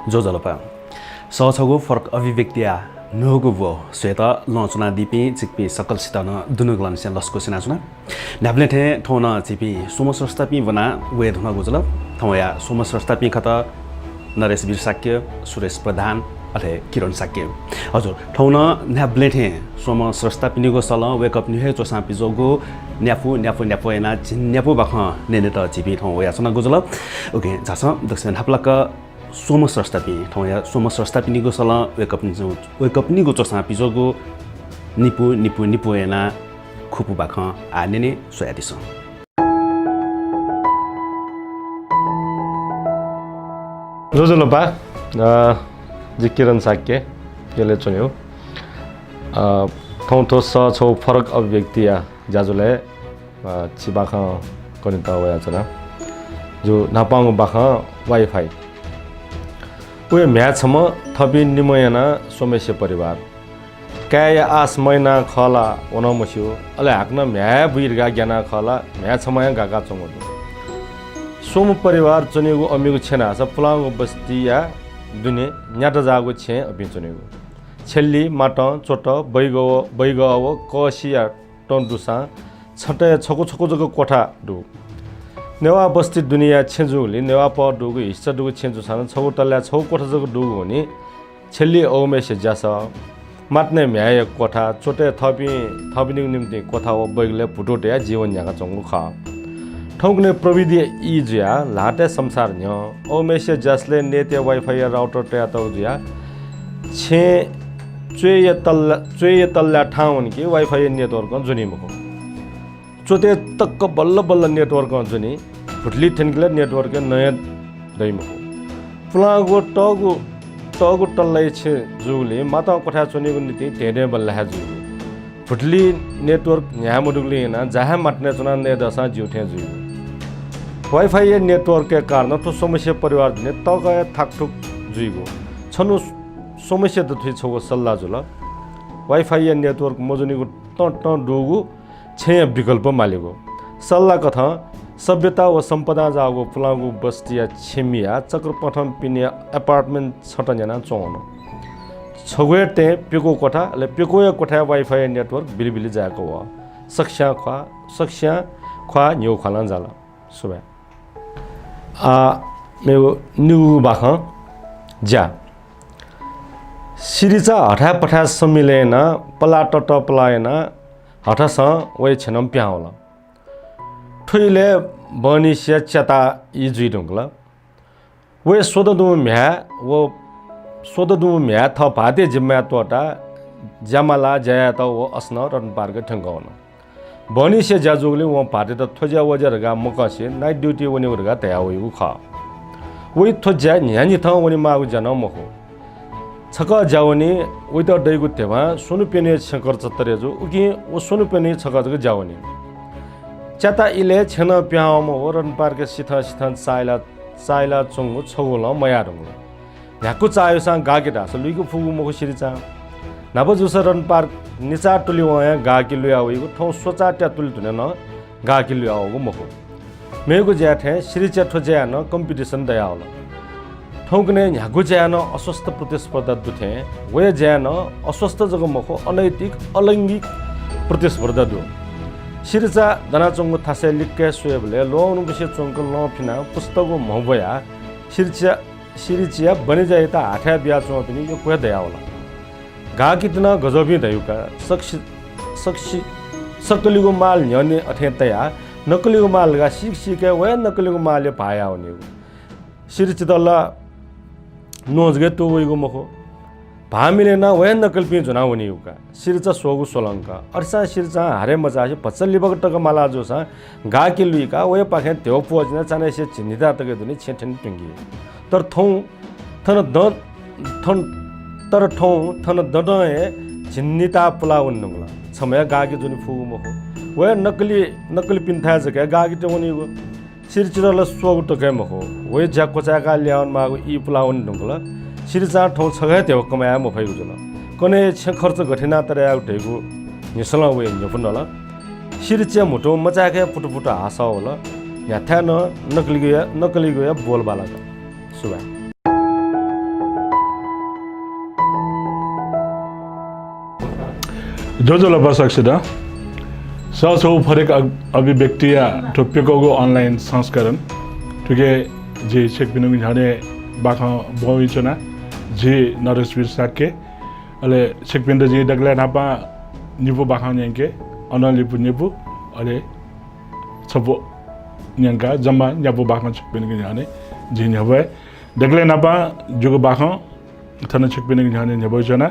जोजलपा सहछगो फरक अभिव्यक्तिया नुगु वो श्वेत लचुना दिपी चिकपी सकल सितन दुनुगलन से लस्को सिनाचुना ढाब्लेठे ठोन चिपी सोमस्रस्तापी बना वे धुना गुजल थौया सोमस्रस्तापी खत नरेश वीर साक्य सुरेश प्रधान अथे किरण साक्य हजुर ठौन न्याब्लेठे सोमस्रस्तापिनीको सल वेकअप न्युहे चोसापी जोगो न्याफु न्याफु न्याफु एना न्यापु बख नेनेत चिपी ठौ यासना गुजल ओके झास दक्षिण हाप्लक सोमस्रस्तापी ठौया सोमस्रस्तापिनीको सल वेकअप निगो चोसापी जोगो निपु निपु निपु एना खुपु बख आनेने सोयादिस जोजलपा जिकिरन साक्य यसले चुन्यो ठौठो स छौ फरक अभिव्यक्तिया जाजुले चिबाख कनित वयाचना जो नापाङ बाख वाइफाई उयो म्याछम थपि निमयना सोमेश्य परिवार काय आस मैना खला ओनमस्यो अले हाक्न म्या बुइरगा ज्ञाना खला म्याछमया गागा चंगो सोम परिवार चुनेको अमिगो छेना छ पुलाङो बस्तिया दुने न्याट जागो छे अभि चुनेको छेल्ली माट चोट बैगव कसिया टन्डुसा छटे छको छको जको कोठा दु नेवा बस्ती दुनिया छेजुले नेवा प दुगो हिस्सा दुगो छेजु सान छौ तल्ला छौ कोठा जको दुगो हुने छेल्ली औमेश जास माट्ने म्याय कोठा चोटे थपिनिको निम्ति कोठा हो बैगले फुटोटे जीवन याका चंगु ख ठौकने प्रविधि इज्या लाटे संसार न्य औमेश जसले नेते वाइफाई राउटर टे तौजिया छे चुय तल्ला ठाउन कि वाइफाई नेटवर्क जुनि मको चोते तक्क बल्ल बल्ल नेटवर्क जुनि फुटली ठेनगले नेटवर्क नयाँ दैमको पुलागो टगु टल्लै छे जुले माता कोठा चुनेको नीति ढेडे बल्ला जुले फुटली नेटवर्क न्यामुडुगले ना जहाँ माट्ने चुना ने दशा जिउठे जुले वाइफाई नेटवर्क के कारण तो समस्या परिवार दिने तगय थाकथुक जुइगो छनु समस्या त थुइ छगो सल्लाह जुल वाइफाई नेटवर्क मजुनीको ट डुगु छे विकल्प मालेगो सल्लाह कथा सभ्यता व सम्पदा जागो पुलागु बस्तिया छिमिया चक्रपथम पिने अपार्टमेन्ट छटजना चौन छगुटे पिको कोठा ले पिकोया कोठा वाइफाई नेटवर्क बिलिबिली जाको व सक्ष्या ख्वा न्यु खला जाला सुबह मेरो न्यु बाख जा सिरिचा हठा पठा समिलेन पलाटट पलायन हठस वै छनम प्याउला ठुइले बनिसिया चता इ जुइडुङला वै सोददु म्या थ भाते जिम्मा तोटा जमाला जया त व अस्न रन पार्क ठंगाउन बनिसिया जाजुगले व भाते त थोज्या वजरगा मकसे नाइट ड्युटी वनेगरगा तया वइउ ख वइ थोज्या न्यानी थ वनि मागु जन मखो छक जावनी उइत दैगु तेवा सोनु पेने छकर चतरेजु उकि ओ सोनु पेने छक जग जावनी चता इले छन प्याम हो रन पार्क सिथ साइला चंगु छगोल मया रंगु न्याकु चायोसा गागेटा स लुइगु फुगु मखो सिरिचा नबजुस रन पार्क निचा टुलि वया गाकी लुयाउइगु ठौ सोचा ट्या तुल तुने न गाकी लुयाउगु मखो मेगु ज्याथे सिरिचा ठोज्या न कम्पिटिसन दयाउल ठौकने न्यागु ज्यान अस्वस्थ प्रतिस्पर्धा दुथे वे ज्यान अस्वस्थ जग मखो अनैतिक अलैंगिक प्रतिस्पर्धा दु सिरिचा दनाचंगु थासे लिक्के सुएबले लोनु बिसे चंग ल फिना पुस्तकको महबया सिरिचिया बने जायता हाठ्या बिया चो पनि यो कुया दयाउला गा कितना गजबी दयुका सकलीको माल न्यने अथेतया नकलीको माल गा सिके वे नकलीको मालले पाया हुने सिरिचिदल्ला नोजगे तो वइगो मखो भामिले न वे नकल्पी जुना हुने युका सिरिचा सोगु सोलंका अर्सा सिरिचा हारे मजासे पचल लिबक टक माला जोसा गा के लुइका वे पाखे त्यो पोजना चाने से चिन्निता तके दुनी छेठन पिंगी तर थन दडए चिन्निता पुला उन्नुला समय गागे जुनी फुगु मखो वे नकली पिन्था जके गागे त वनिगो सिरिचिरल सोगु टके मखो वे ज्याको चाका ल्याउन मागु इ पुला उन्नुला सिरिचा ठौ छगै त्यो कमाया म फैगु जुल कने छ खर्च घटेना तरे आउटेगु निसला वे न्यपुनला सिरिचिया मोटो मचाके पुटपुट हासा होला याथा न नकली गया बोल बाला सुबह जोजोला बसक्सिदा सौ फरक अभिव्यक्तिया ठोप्पिएको अनलाइन संस्करण ठुके जे सेकपिनुङ झाने बाखा बविचना जे नरेशवीर साके अले सेकपिन्द जे डगला नापा निपु बाखा न्याङ्के अनलिपु निपु अले सबो न्याङ्का जम्मा न्यापु बाखा सेकपिनुङ झाने जे न्याबे डगला नापा जुगो बाखा थन सेकपिनुङ झाने न्याबोचना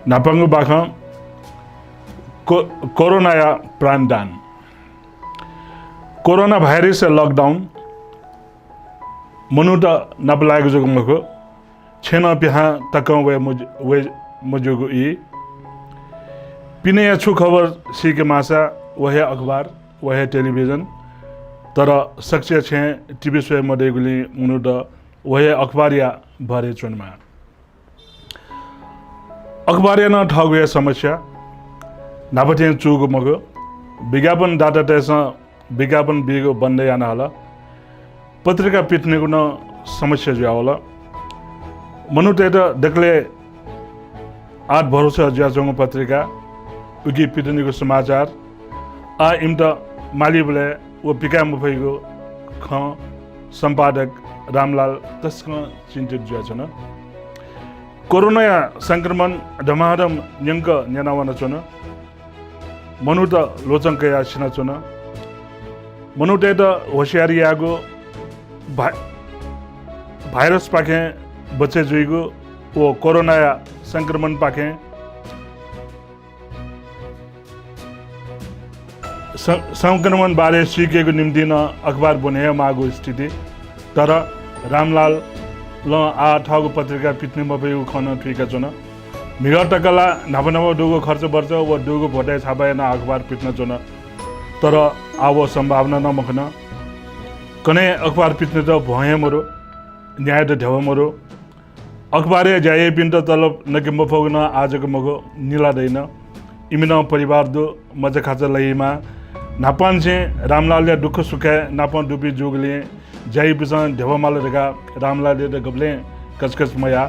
नापाङ्गु बाखा कोरोना या प्राणदान कोरोना भाइरस लकडाउन मनुटा नपलाएको जोगमको छेना पिहा तक वे मजुगु ई पिने छु खबर सीके मासा वह अखबार वह टेलिभिजन तर सक्से छे टिभी स्वयं मडेगुली मनुटा वह अखबार या भरे चुनमा अखबार या न ठगुए समस्या नापथे चुगो मगो विज्ञापन डाटा टेस विज्ञापन बिगो बन्दै जान होला पत्रिका पिट्नेको न समस्या जो होला मनुटे त देखले आठ भरोसा ज्याजोङ पत्रिका उगी पिट्नेको समाचार आ इम्ता माली बोले वो पिका मुफैको ख सम्पादक रामलाल तस्क चिन्तित ज्याछन कोरोना संक्रमण धमाधम न्यङ्क न्यानावन छन मनु त लोचङ्क या छिना चुन मनुटे त होसियारी आगो भाइरस पाखे बच्चे जुइगो वो कोरोना या संक्रमण पाखे संक्रमण बारे सिकेको निम्ति न अखबार बने मागो स्थिति तर रामलाल ल आ ठगो पत्रिका पिट्ने मपैको खन ठिका चुन मिगटकला नभ डुगो खर्च पर्छ व डुगो भोटे छापाएन अखबार पिट्न चुन तर आवो संभावना नमखन कने अखबार पिट्ने त भए मरो न्याय त ढेव मरो अखबारे जाए पिन त तलब नके मफगन आजको मगो निलादैन इमिन परिवार दो मजा खाचा लईमा नापान से रामलालले दुःख सुखे नापान डुपी जुगले जाई पिसन ढेव माल रेगा रामलालले त गबले कचकच मया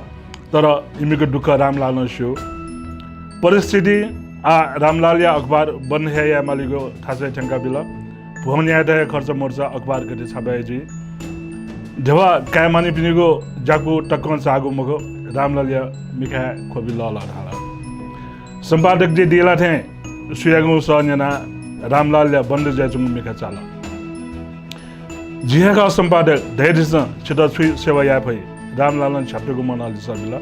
तर इमीको दुःख रामलाल नस्यो परिस्थिति आ रामलाल या अखबार बन है या मालिको थासे ठंका बिल भवन या खर्च मर्छ अखबार गते छापाए जी देवा काय मानि पिनेको जाकु टक्कन सागु मगो रामलाल या मिखा खोबि ल ढाला सम्पादक जे दिला थे सुयागु सन्यना रामलाल या बन्द जाचु मिखा चाल जिहाका सम्पादक धैर्य छिटा छुइ सेवा या भई रामलालन छापेको मनाली सबिला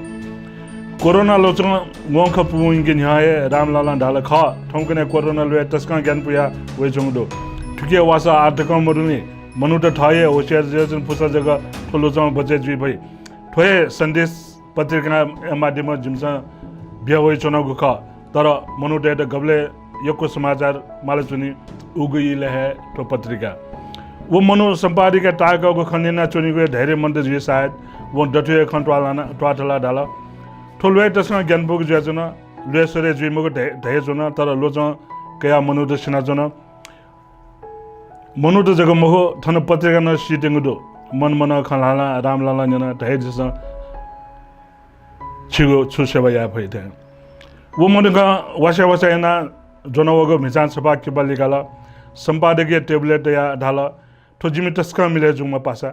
कोरोना लोचङ वंख पुइङके न्याय रामलालन ढाल ख ठौकने कोरोना लुए तस्का ज्ञान पुया वे जोंदो ठुके वासा आटक मरुनी मनुट ठए होशियार जन पुसा जगह ठोलोचङ बचे जुइ भई ठोए सन्देश पत्रिका माध्यम जिमसा बिया होइ चुनावको ख तर मनुट त गबले यको समाचार माले चुनी उगइले है ठो पत्रिका वो मनु सम्पादिका टाको खनिना चुनीको धेरै मन्त्र जुइ सायद वो डटुए खन्टवालाना ट्वाटला ढाला ठोलवे तस्का ज्ञानबुक ज्याचन लुएसरे जुइमको ढे चुन तर लोच कया मनुट सिना चुन मनुट जग महो थन पत्रिका न सिटेङदो मन खलाला रामलाला जना ढे जस छिगो छु सेवा या भइथे वो मनुका वासा याना जनवगो मिचान सपा किबालिकाला सम्पादकीय टेबलेट या ढाला ठोजिमी तस्का मिले जुमा पासा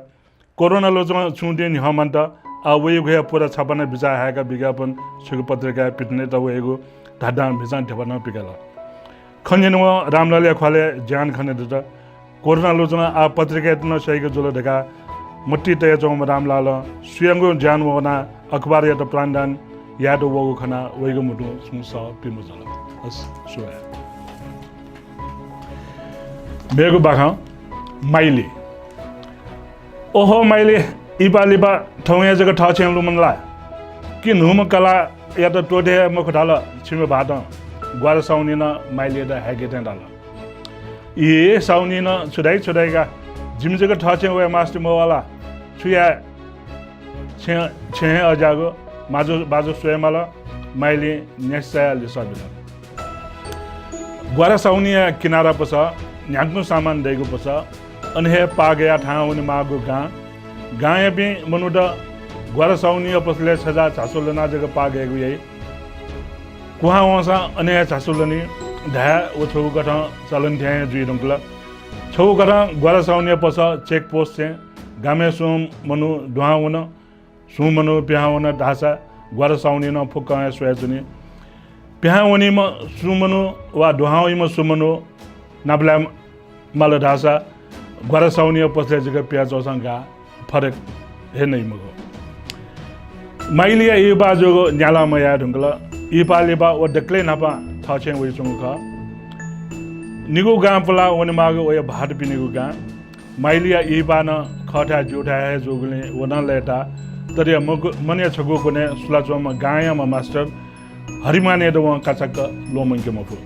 कोरोना लोचमा छुटे नि हमन्त आ वे गया पूरा छापना बिचा हाका विज्ञापन सुगु पत्रिका पिट्ने त वेगो ढाडा बिचा ढेपना पिकाला खन्जेन रामलाल खले ज्ञान खने त कोरोना लोचमा आ पत्रिका इतना सहीको जुल ढका मट्टी तय चौम रामलाल स्वयंगो ज्ञान वना अखबार या त प्राणदान या त वगो खना वेगो मुटु सुसा पिमु जल बस सोया मेगो बाखा माइली ओहो माइली इपालिपा ठौया जग ठाछें लुमनला कि नुम कला या त टोडे मखडाल छिमे भात ग्वार साउनी न माइली द हेगेटें डाल ये साउनी न छुडाइका जिम जग ठाछें वे मास्टर मोवाला छुया छे अजागो माजो बाजो स्वयमाला माइली न्यासा लिसाबिला ग्वार साउनी किनारा पसा न्याग्नु सामान देगो पसा अनहे पागया ठाउनी मागो गाय भी मनुट ग्वार साउनी पसले सजा झासो लेना जगह पागेगु यही कुहा वसा अने चासुलनी ढा वो छौ गठा चलन थ्या जुइ रंगला छौ गठा ग्वारा साउन्या पस चेक पोस्ट छे गामे सुम मनु दुहाउन सुम मनु प्याउन ढासा ग्वारा साउन्या न फुक्का सोयाजुनी प्याउनी म सुमनु वा दुहाउई म सुमनु नाबला माल ढासा ग्वारा साउन्या पसले जग प्याज ओसंगा फरक हे नै मगो माइलिया ई बाजोगो न्याला मया ढुंगला ई पालेबा ओ डक्ले नापा थाचे वइ चुंगखा निगु गां पला वन मागो ओय भाट पिनिगु गां माइलिया ई बान खटा जुठा है जोगले वना लेटा तरिया मने छगु कोने सुलाचोम गाया म मास्टर हरिमाने दव काचक लोमंके मफु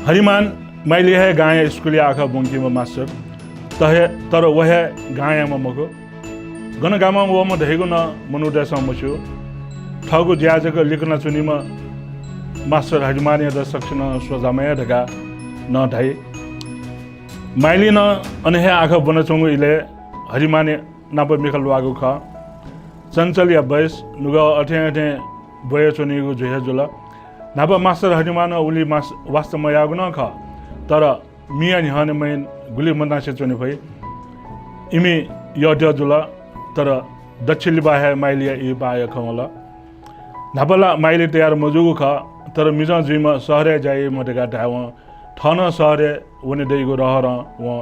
हरिमान माइलिया है गाया स्कुलिया आखा बंकी म मास्टर तहे तर वहे गाया म मगो गन गामा वो म धेगु न मनुदा समस्यो ठगु ज्याजक लिखना चुनीमा मास्टर हरिमाने द सक्सन सोजामय ढका न ढाई माइली न अनहे आँखा बनचोंगु इले हरिमाने नाप मिखल वागु ख चञ्चल या बयस नुगा अठे बय चोनीगु जोहे जुल नाप मास्टर हरिमान उली वास्तव यागु न ख तर मिया निहने मैन गुली मनासे चोनी भई इमी यड्य जुल तर दक्षिली बाहे माइलिया ई बाय खमला नापला माइली तयार मजुगु ख तर मिजा जुइमा सहरे जाई मटेका ढाव ठन सहरे वने दैगो रहर व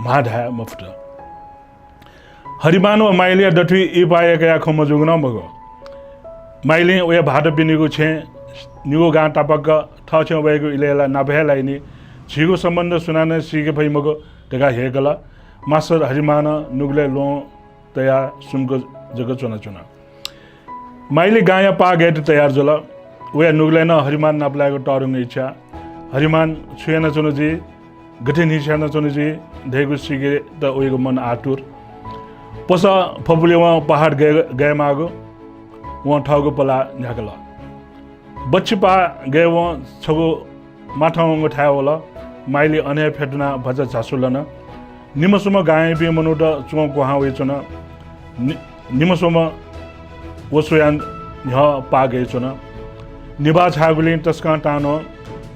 मा ढा मफट हरिमान व माइलिया डठुई ई पाएका या खम मजुगु न मगो माइली ओया भाट पिनिगु छे निगो गा टापक ठ छ भएको इलेला नाभे लाइनी छिगु सम्बन्ध सुनाने सिके भई मगो टेका हेगला मास्टर हरिमान नुगले लो तया सुनको जग चुना चुना माइली गाया पा गेट तयार जोला वे नुगले न हरिमान नापलाको टरुङ इच्छा हरिमान छुएन चुनुजी गठे निशान चुनुजी धेगु सिगे त ओइगो मन आतुर पस फपुले वहाँ पहाड गए मागो वहाँ ठगो पला न्याकला बच्ची पा गए वहाँ छगो माठाउँगो ठायो होला माइली अने फेटुना भजा झासुलन निमसुम गाए बि मनुट चुङ कोहा वेचुन निमसुम वसुयान न्ह पागे चुन निबा छागुलिन तस्का टानो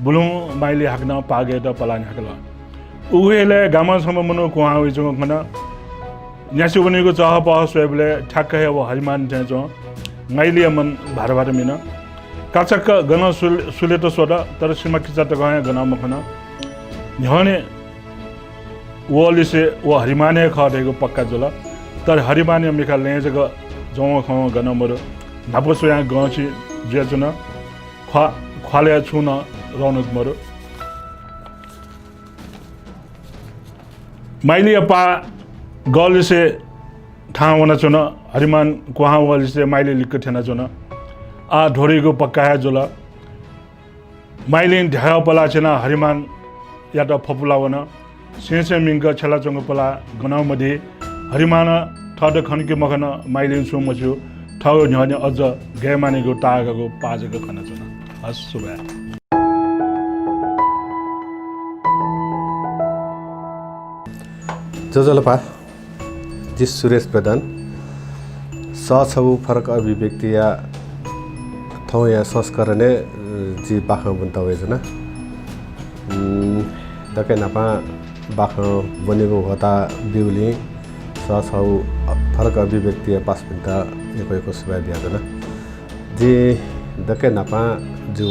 बुलु माइली हाक्न पागे त पला न्याकला उहेले गामासम्म मनु कोहा वेचुङ खना न्यासु बनेको चह पह सोबले ठ्याक्क हे वो हरिमान चाहिँ माइली मन भार भार मिन काचक गन सुले त सोडा तर सिमा किचा त गए गन मखना न्हने वोलिसे वो हरिमाने खडेको पक्का जोला तर हरिमाने मिखा लेजग जौ ख गन मर नापसो यहाँ गछि जेचुन ख्वाले छुन रौनक मर माइली पा गलिसे ठाउँ वना चुन हरिमान कुहा वलिसे माइली लिक्क थेना चुन आ ढोरीको पक्का है जोला माइली ढ्या पला छेना हरिमान या त फपुला वना सेसे मिंग छला चंग पला गनाउ मध्ये हरिमान ठड खनके मखन माइली सु मछु ठग न्हने अझ गएमानेको टागको पाजको खना चुन हस सुबा जोजलपा जी सुरेश प्रधान सछौ फरक अभिव्यक्ति या ठाउँ या संस्करणले जी बाख बुन्ता वेजना दके नापा बाख बनेको होता बिउली सछौ फरक अभिव्यक्ति या पास बुन्ताएको सुबा दियाजना जी दके नापा जो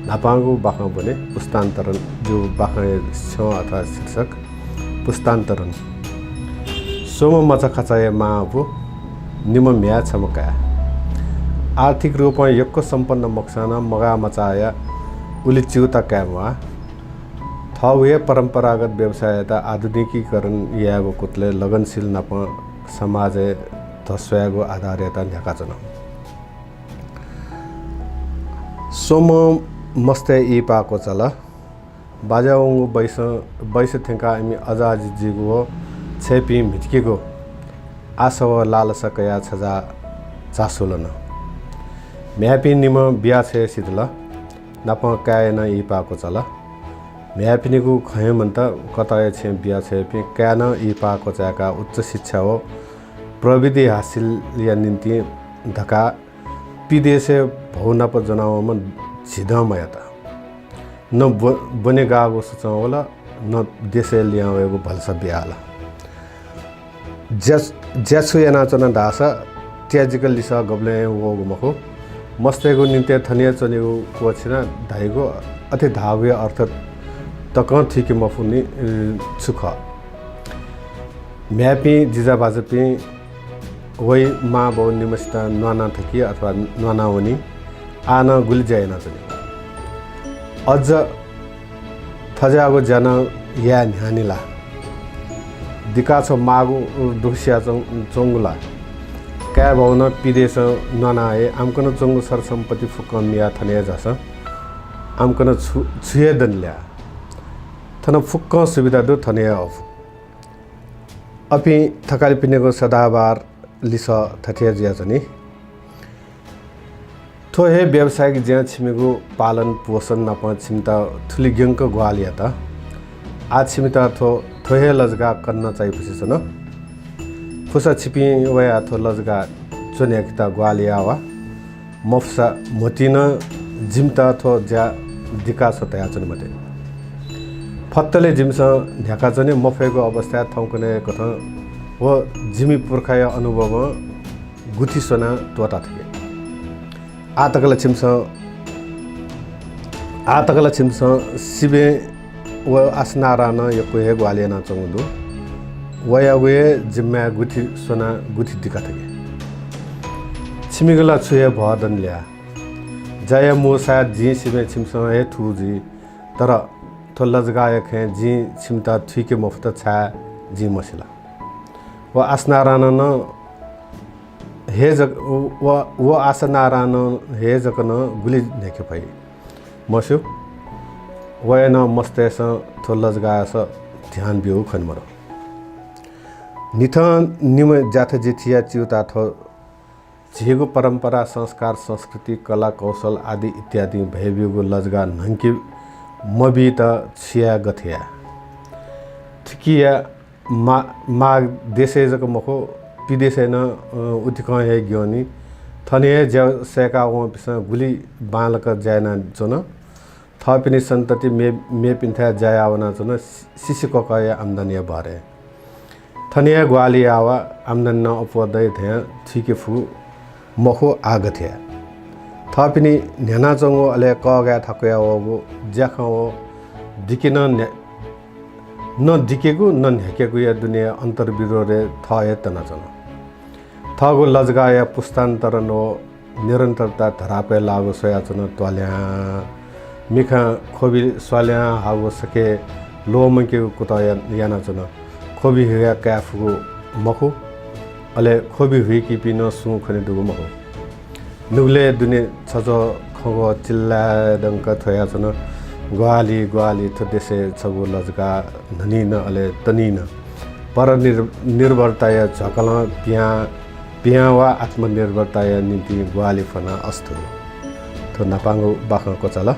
नापाको बाख बने पुस्तान्तरण जो बाख छ अथवा शीर्षक पुस्तान्तरण सोम मचा खचाए माबु निम म्या छमका आर्थिक रूपमा यक्को सम्पन्न मक्साना मगा मचाया उली चिउता क्यामवा थवे परम्परागत व्यवसायता आधुनिकीकरण यागो कुतले लगनशील नप समाज धस्वागो आधारता न्याकाचन सोम मस्ते ई पाको चला बाजावंगु बैस थेंका इमी अजाजी जिगो छेपी मिटकेको आसव लालसकया छजा चासुलन म्यापी निम बिया छे सितला नप कायन ई पाको चला म्यापिनीको खयमन्त कतय छे बिया छेपी कान ई पाको चाका उच्च शिक्षा हो प्रविधि हासिल या निम्ति धका विदेशे भौना पर जनावमा झिदम याता न बने गागो सोचावला न देशे लियावेगो भल्सा बिहाला ज्यासु यानाचना ढासा त्याजिकल लिसा गब्ले वगो मखो मस्तेगो नित्य थनिया चनेगो कोछिना धाइगो अति धावे अर्थ तक थिके मफुनी सुख म्यापी जिजा बाजपी वै मा बौ निमस्ता न्वाना थकी अथवा न्वाना वनी आना गुल जायना चने अझ थजागो जन या न्यानिला दिका छ मागु दुखसिया चोंगुला क्या भाउन पिदेश ननाए आमकन चोंगु सर सम्पत्ति फुक्कमिया थने जस आमकन छुए दनल्या थन फुक्क सुविधा दु थने अफ अपि थकाली पिनेको सदाबार लिस थथिया जिया जनी थोहे व्यावसायिक ज्या छिमेको पालन पोषण नप छिमता थुली ग्यंक ग्वालिया त आ छिमता थोहे लजगा कन्न चाहिँ पुसिसन फुसा छिपी वया थो लजगा चोन्याकिता ग्वालिया वा मफसा मोतिन जिमता थो ज्या दिका सतया चन मते फत्तले जिमस ढ्याका चने मफेको अवस्था थौकने कथ व जिमी पुर्खाय अनुभव गुठी सोना तोटा थिए आतकला छिमस सिबे व आसनारा न यको हे ग्वालिया न चंगदु वया वे जिम्मा गुठी सोना गुठी दिका थिए छिमिगला छुए भदन ल्या जय मोसा जी सिबे छिमस हे थुजी तर तो लजगाय खे जी छिमता थुके मफ्त छा जी मसिला व आसनारा न हे जग व आसनारान हे जकन गुली नेके पई मस्यो वयन मस्तेस थो लजगास ध्यान बिउ खनमर निथ निम जाथ जेथिया चिउता थो झेगो परम्परा संस्कार संस्कृति कला कौशल आदि इत्यादि भयबिउगो लजगा नंकी मबी त छिया गथिया थिकिया मा देशे जक मखो विदेशे न उतिक हे ग्योनी थने ज्या सेका ओ पिस गुली बालक जायना जन थपिनी सन्तति मे पिन्था जायावना जन सिसिक कय आम्दानी भरे थने ग्वाली आवा आम्दानी न अपदै थे थिके फु मखो आगथ्या थपिनी न्याना जंगो अले कगा थकया ओ ज्याखो दिकिन न दिकेको न न्याकेको या दुनिया अन्तर्विरोधे थए तना जन थगो लजगाया पुस्तान्तरण हो निरन्तरता धरापे लागो सोयाचन त्वाल्या मिखा खोबी स्वाल्या हागो सके लोमके कुता याना चन खोबी हिया क्याफको मखु अले खोबी हुई कि पिन सु खने दुगो मखु नुगले दुने छजो खगो चिल्ला दंक थयाचन ग्वाली ग्वाली थ देशे छगो लजगा धनी न अले तनी न पर निर्भरता या झकल पिया वा आत्मनिर्भरता या निम्ति ग्वाली फना अस्तु तो नापाङ्गो बाख कोचल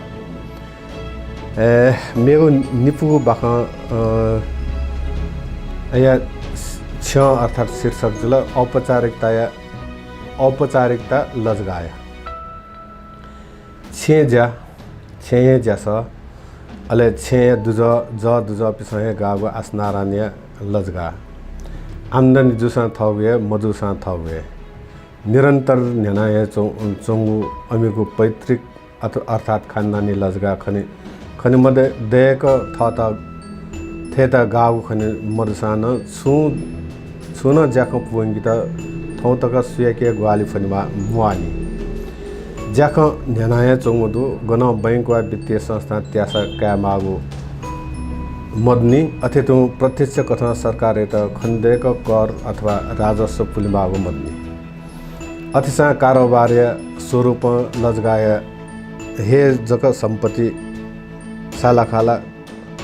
मेरो निपुगो बाख या छ अर्थात् शीर्षक जुल औपचारिकता लजगाया छे ज्यास अले छे दुज पिसहे गागो आसनारान्या लजगा आम्दानी जुसा थवे मजुसा थवे निरन्तर न्यानाय चोंगु अमिको पैतृक अर्थात् खानदानी लजगा खनि मध्ये देक थत थेता गागो खनि मदुसान छुन ज्याख पुंगी त थौतक सुयाके ग्वाली फनिमा मुआनी ज्याख न्यानाय चोंगुदु गन बैंक वा वित्तीय संस्था त्यासा क्या मागो मदनी अथेतु प्रत्यक्ष कथन सरकार त खण्डेक कर अथवा राजस्व पुलिमागो मदनी अतिसा कारोबार्य स्वरूप लजगाय हे जक सम्पत्ति सालाखाला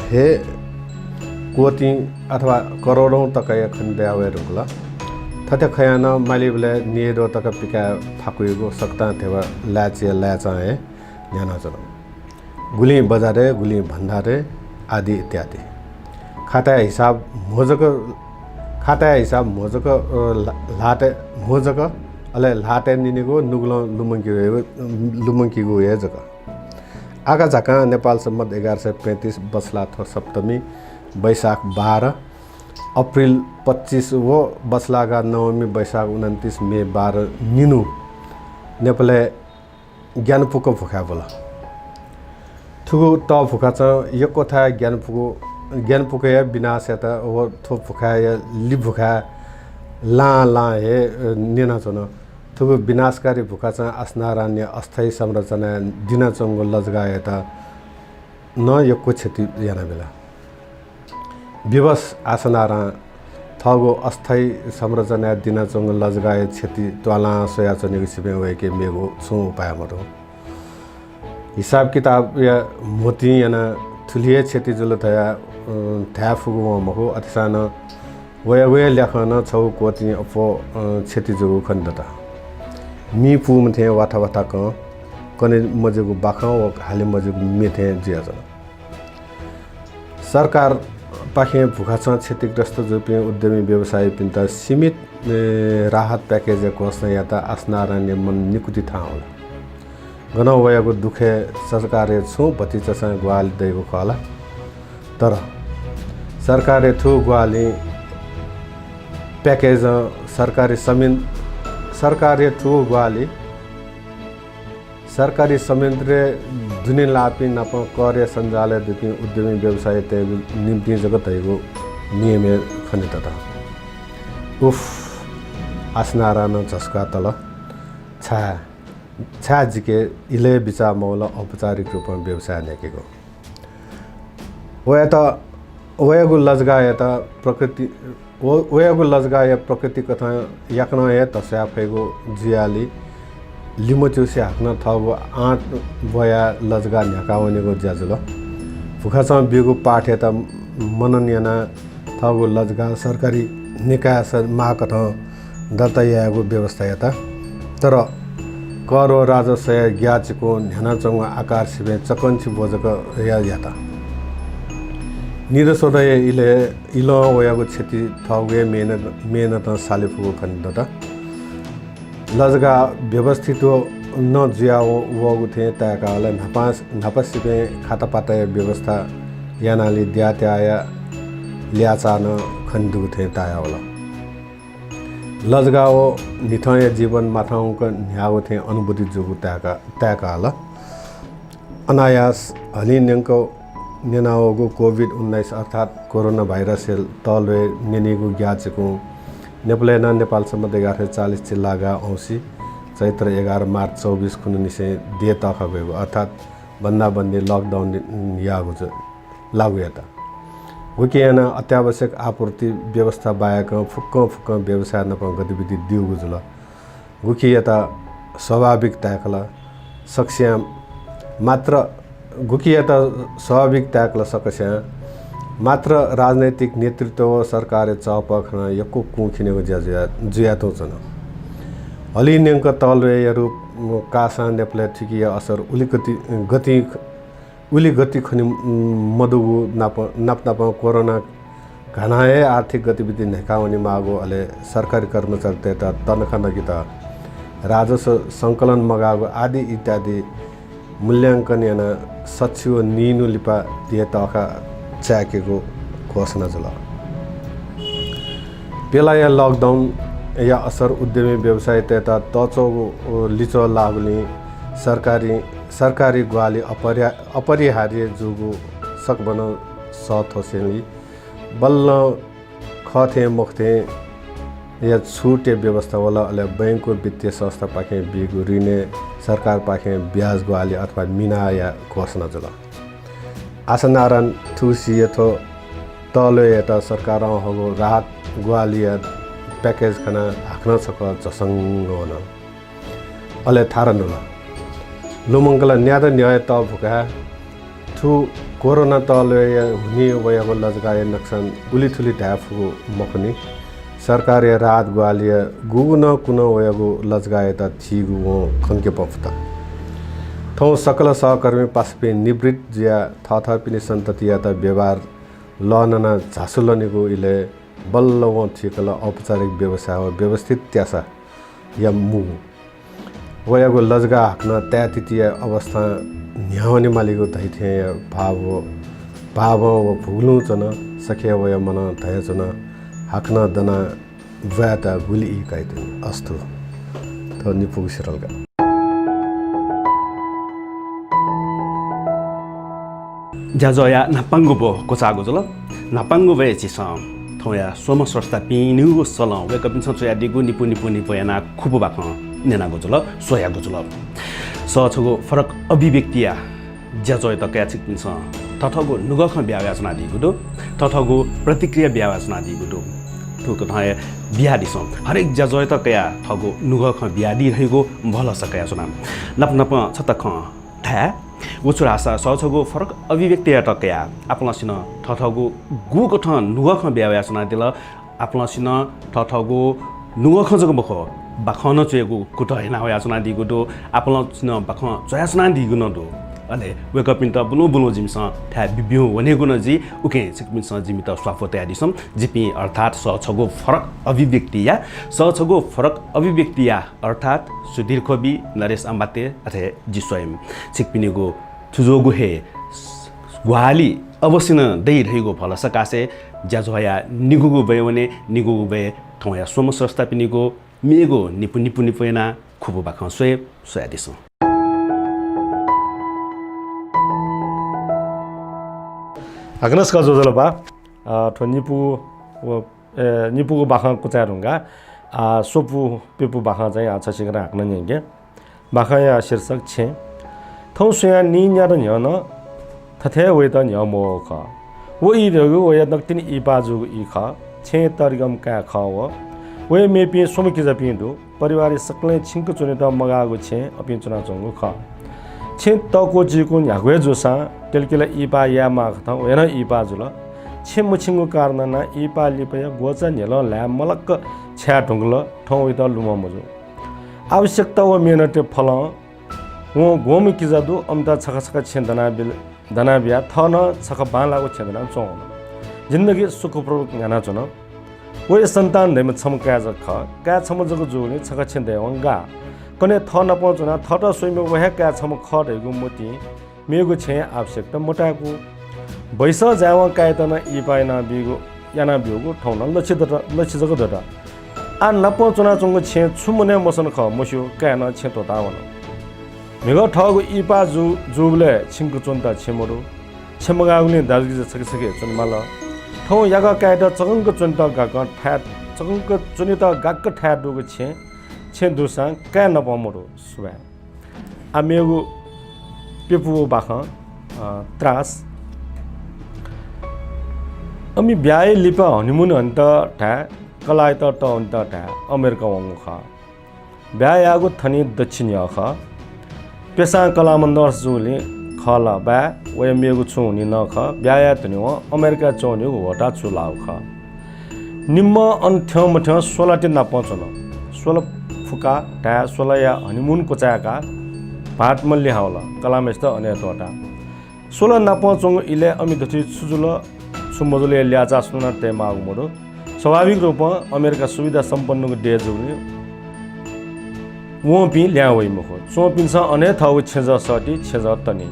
हे कोटी अथवा करोडौं तकय खण्ड्यावे रुगला थते खयान मालिबले निरो तक पिका फाकुइगो सक्ता थेवा ल्याचा हे न्याना चलो गुली बजारे गुली भण्डारे आदि इत्यादि खाता हिसाब मोजक लाटे मोजक अले लाटे निनेको नुग्लो लुमङ्कीको हे जक आगा झाका नेपाल सम्मत 1135 बस्ला थोर सप्तमी वैशाख 12 अप्रिल 25 वो बस्लागा नवमी वैशाख 29 मे 12 निनु नेपालले ज्ञानपुको भुखा बोला थुगु त भुखा छ यो कथा ज्ञानपुको या विनाश या त वो थो भुखा या लि भुखा ला हे निना छन थुगु विनाशकारी भुखा छ आस्नारान्य अस्थायी संरचना दिना चंगो लजगा या त न यो को क्षति याना बेला विवश आसनारा थगो अस्थायी संरचना दिना चंगो लजगा क्षति त्वाला सोया चनेको सिपे वके मेगो छु उपाय मरो हिसाब किताब या मोती याना थुलिए क्षति जुल थया थ्याफुगु मको अतिसान वया लेखन छौ कोति अफो क्षति जुगु खण्डता मी पुम थे वाथा क कने मजेगु बाखा व हाले मजेगु मेथे जियाजन सरकार पाखे भुखा छ क्षतिग्रस्त जुपे उद्यमी व्यवसाय पिन्ता सीमित राहत प्याकेज कोस्न या त आस्नारान्य मन निकुति था होला गन वयाको दुखे सरकारले छु भतिचसा ग्वाल दैको खला तर सरकारले थु ग्वाली प्याकेज सरकारी थु ग्वाली सरकारी संयन्त्र जुने लापि नप कार्य सञ्जालय देखि उद्यमी व्यवसाय तय निम्ति जगत हैको नियम खनित त उफ आस्नारा न झस्का तल छा जिके इले बिचा मौल औपचारिक रूपमा व्यवसाय नेकेको वयागु लजगा या त प्रकृति वयागु लजगा या प्रकृति कथा याक्न या तस्या फेगो जियाली लिमोचुसे हाक्न थगो आठ बया लजगा न्याकावनेको ज्याजुल भुखासँग बिगु पाठ या त मनन्यना थगो लजगा सरकारी निकाय माकथ दर्ता यागु व्यवस्था या त तर कर राजस्व ज्ञाचको न्यानाचंग आकार सिबे चकन्ची बोजक या त निरसोदय इल वयागु क्षति थगे मेहनत सालेफुको खण्ड लजगा व्यवस्थित न जुया वगु थे ताकाले नपासिपे खाता पाता व्यवस्था यानाली द्यात्याया ल्याचान खण्डुको थे ताया होला लजगा निथय जीवन माथाउक न्यागो थे अनुभूति जोगु ताकाला अनायास हली नेंको नेनाओगु कोभिड-19 अर्थात् कोरोना भाइरस तलवे नेनेगु ग्याचको नेपाल सम्म 1140 जिल्लागा औसी चैत्र 11 मार्च 24 खुनु निसे दे तख गएको अर्थात् बन्दी लकडाउन लागु यता गुकियाना अत्यावश्यक आपूर्ति व्यवस्था बाहेक फुक्क व्यवसाय नप गतिविधि दिउगु जुल गुकियता स्वाभाविक ताकला सक्स्या मात्र गुकियता स्वाभाविक ताकला सकस्या मात्र राजनैतिक नेतृत्व सरकार चपखन यको कुखिनेको जुयातो छन हली नेंक तलवेहरू कासा नेपाल ठिकिया असर उली गति खनि मधुगु नाप कोरोना घनाए आर्थिक गतिविधि नेकाउने मागो अले सरकारी कर्मचारी तेता तनखा नगिता राजस्व संकलन मगागो आदि इत्यादि मूल्याङ्कन याना सचिव नीनु लिपा दिए तखा च्याकेको घोषणा जुल पेला या लकडाउन या असर उद्यमी व्यवसाय तेता तचो लिचो लागुली सरकारी ग्वाली अपरिहार्य जुगु सकबन सथोसेली बल्ल खथे मुख्थे या छुटे व्यवस्था वाला अले बैंक वित्तीय संस्था पाखे बिगु ऋणे सरकार पाखे ब्याज ग्वाली अथवा मिना या घोषणा जुल आसनारायण थुसी यथो तलो यता सरकार हगो राहत ग्वालिया प्याकेज खाना हाक्न सक जसंग होन अले थारन होला लुमङ्गला न्याद न्याय त भुका थु कोरोना तलो हुने वयाको लजगाय नक्सान उलिथुली ढाफु मखनी सरकार राहत ग्वालिया गुगुन कुन वयाको लजगाय त थिगु खंके पफता थौ सकल सहकर्मी पासपे निवृत्त जिया थपिने सन्तति या त व्यवहार लनना झासुलनेको इले बल्ल व ठिकल औपचारिक व्यवसाय व्यवस्थित त्यासा या मु वयाको लजगा हाक्न त्यातितीय अवस्था न्याउने मालिको धैथे भाव व भुग्नु चन सखे वय मन धय चन हाक्न दना व्याता गुली काइते अस्तु त निपुग सिरलका ज्याजया नापाङ्गु बो कोचागो जल नापाङ्गु बे चिसम थोया सोम स्रष्टा पिनुगो सल वे कपिन सोया दिगु निपु याना खुबु बाख नेनागो जल सोयागो जल सछगो फरक अभिव्यक्तिया ज्याजय त क्या छिक पिन्छ तथगो नुगख ब्यावाचना दिगु दो तथगो प्रतिक्रिया ब्यावाचना दिगु दो ठुक थाय बिहा दिसम हरेक ज्याजय त क्या थगो नुगख ब्यादि रहेको भल सकया सुना नप नप छतख था उचुरासा सछगो फरक अभिव्यक्तिया त क्या आपलसिन थथगो गुको थ नुगख ब्यावाचना दिल आपलसिन थथगो नुगख जगो बख बाखन चेगु कुट हैना होयाचना दिगु दो आपलसिन बाख चयाचना दिगु न दो अले वेकअप इन त बुलो जिमस ठ्या बिब्यु वनेगु नजी उके सिकमिस जिमित स्वाफो तयादिसम जिपि अर्थात सछगो फरक अभिव्यक्तिया सछगो फरक अभिव्यक्तिया अर्थात सुधीर कवि नरेश अम्बाते अथे जी स्वयं सिकपिनेगो थुजोगु हे ग्वाली अवसिन दै रहेगो फलसकासे ज्याजोया निगुगु बयवने निगुगु बय थोया सोम स्रष्टा पिनिगो मेगो निपु याना खुबु बाख सोयादिसम Agnes ka jojala ba to nipu bakha kucharunga sopu pepu bakha चाहिँ आछ सिगरा हाक्न न्यागे bakha या शीर्षक छे थौ सुया नि न्या र न्या न थथे वे त न्या मो ख वो इ रगु वे नक्तिन इ बाजु इ ख छे तरगम का ख व वे मेपि सोमकि जपि दु परिवार सकले छिंक चुने त मगागु छे अपि चुना चंगु ख छे तको जिको न्यागवे जोसा टेलकेला इपा या मागथा वेन इपा जुल छे मुछिंगु कारना इपा लिपया गोचा नेल ल्या मलक्क छ्या ढुंगल ठौ इद लुम मजु आवश्यकता व मेहनत फल वो गोम कि जादु अमता छख छख छेदना बिल दना बिया थन छख बालाको छेदना चोन जिन्दगी सुखपूर्वक गाना चन वे सन्तान देम छमका ज ख का छम जग जुले छख छेदे वंगा कने थ न पहुँचना थट स्वयं वह का छम ख रहेको मोती मेगु छे आवश्यकता मोटाको बैस जाव कायतन इ पाइन बिगु याना बिगु ठौन लछि जग दटा आ न पहुँचना चंग छे छुमने मसन ख मस्यो कायन छे तो तावन मेग ठगु इ पा जुबले छिंकु चोन्ता छेमरु छेमगाउले दाजगी छके छके चुनमाल ठौ यागा कायत चगंग चोन्ता गाक ठा चगंग चुनित गाक ठा दुगु छे दुसा का न पमरु सुबा आमेगु पेपु बाख त्रास अमी ब्याय लिपा हनीमून अन्त ठा कलाय त अन्त ठा अमेरिका वंगु ख ब्याय आगु थनी दक्षिण य ख पेसा कला मन्दर्स जुले खला बा वे मेगु छु नि न ख ब्याय तनि व अमेरिका चोनि वटा चुलाउ ख निम्म अन्थ्य मथ 16 टिन पचन 16 फुका ठा 16 या हनीमून कोचाका भाट मल्ली हावला कलामेस्त अने तोटा 16 नापचंग इले अमि दथि सुजुल सुमजुले ल्याचा सुना ते मागु मोडो स्वाभाविक रूपमा अमेरिका सुविधा सम्पन्नको डे जुले वो पि ल्यावै मखो सोपिन्छ अने थाउ छेज सटी छेज तनी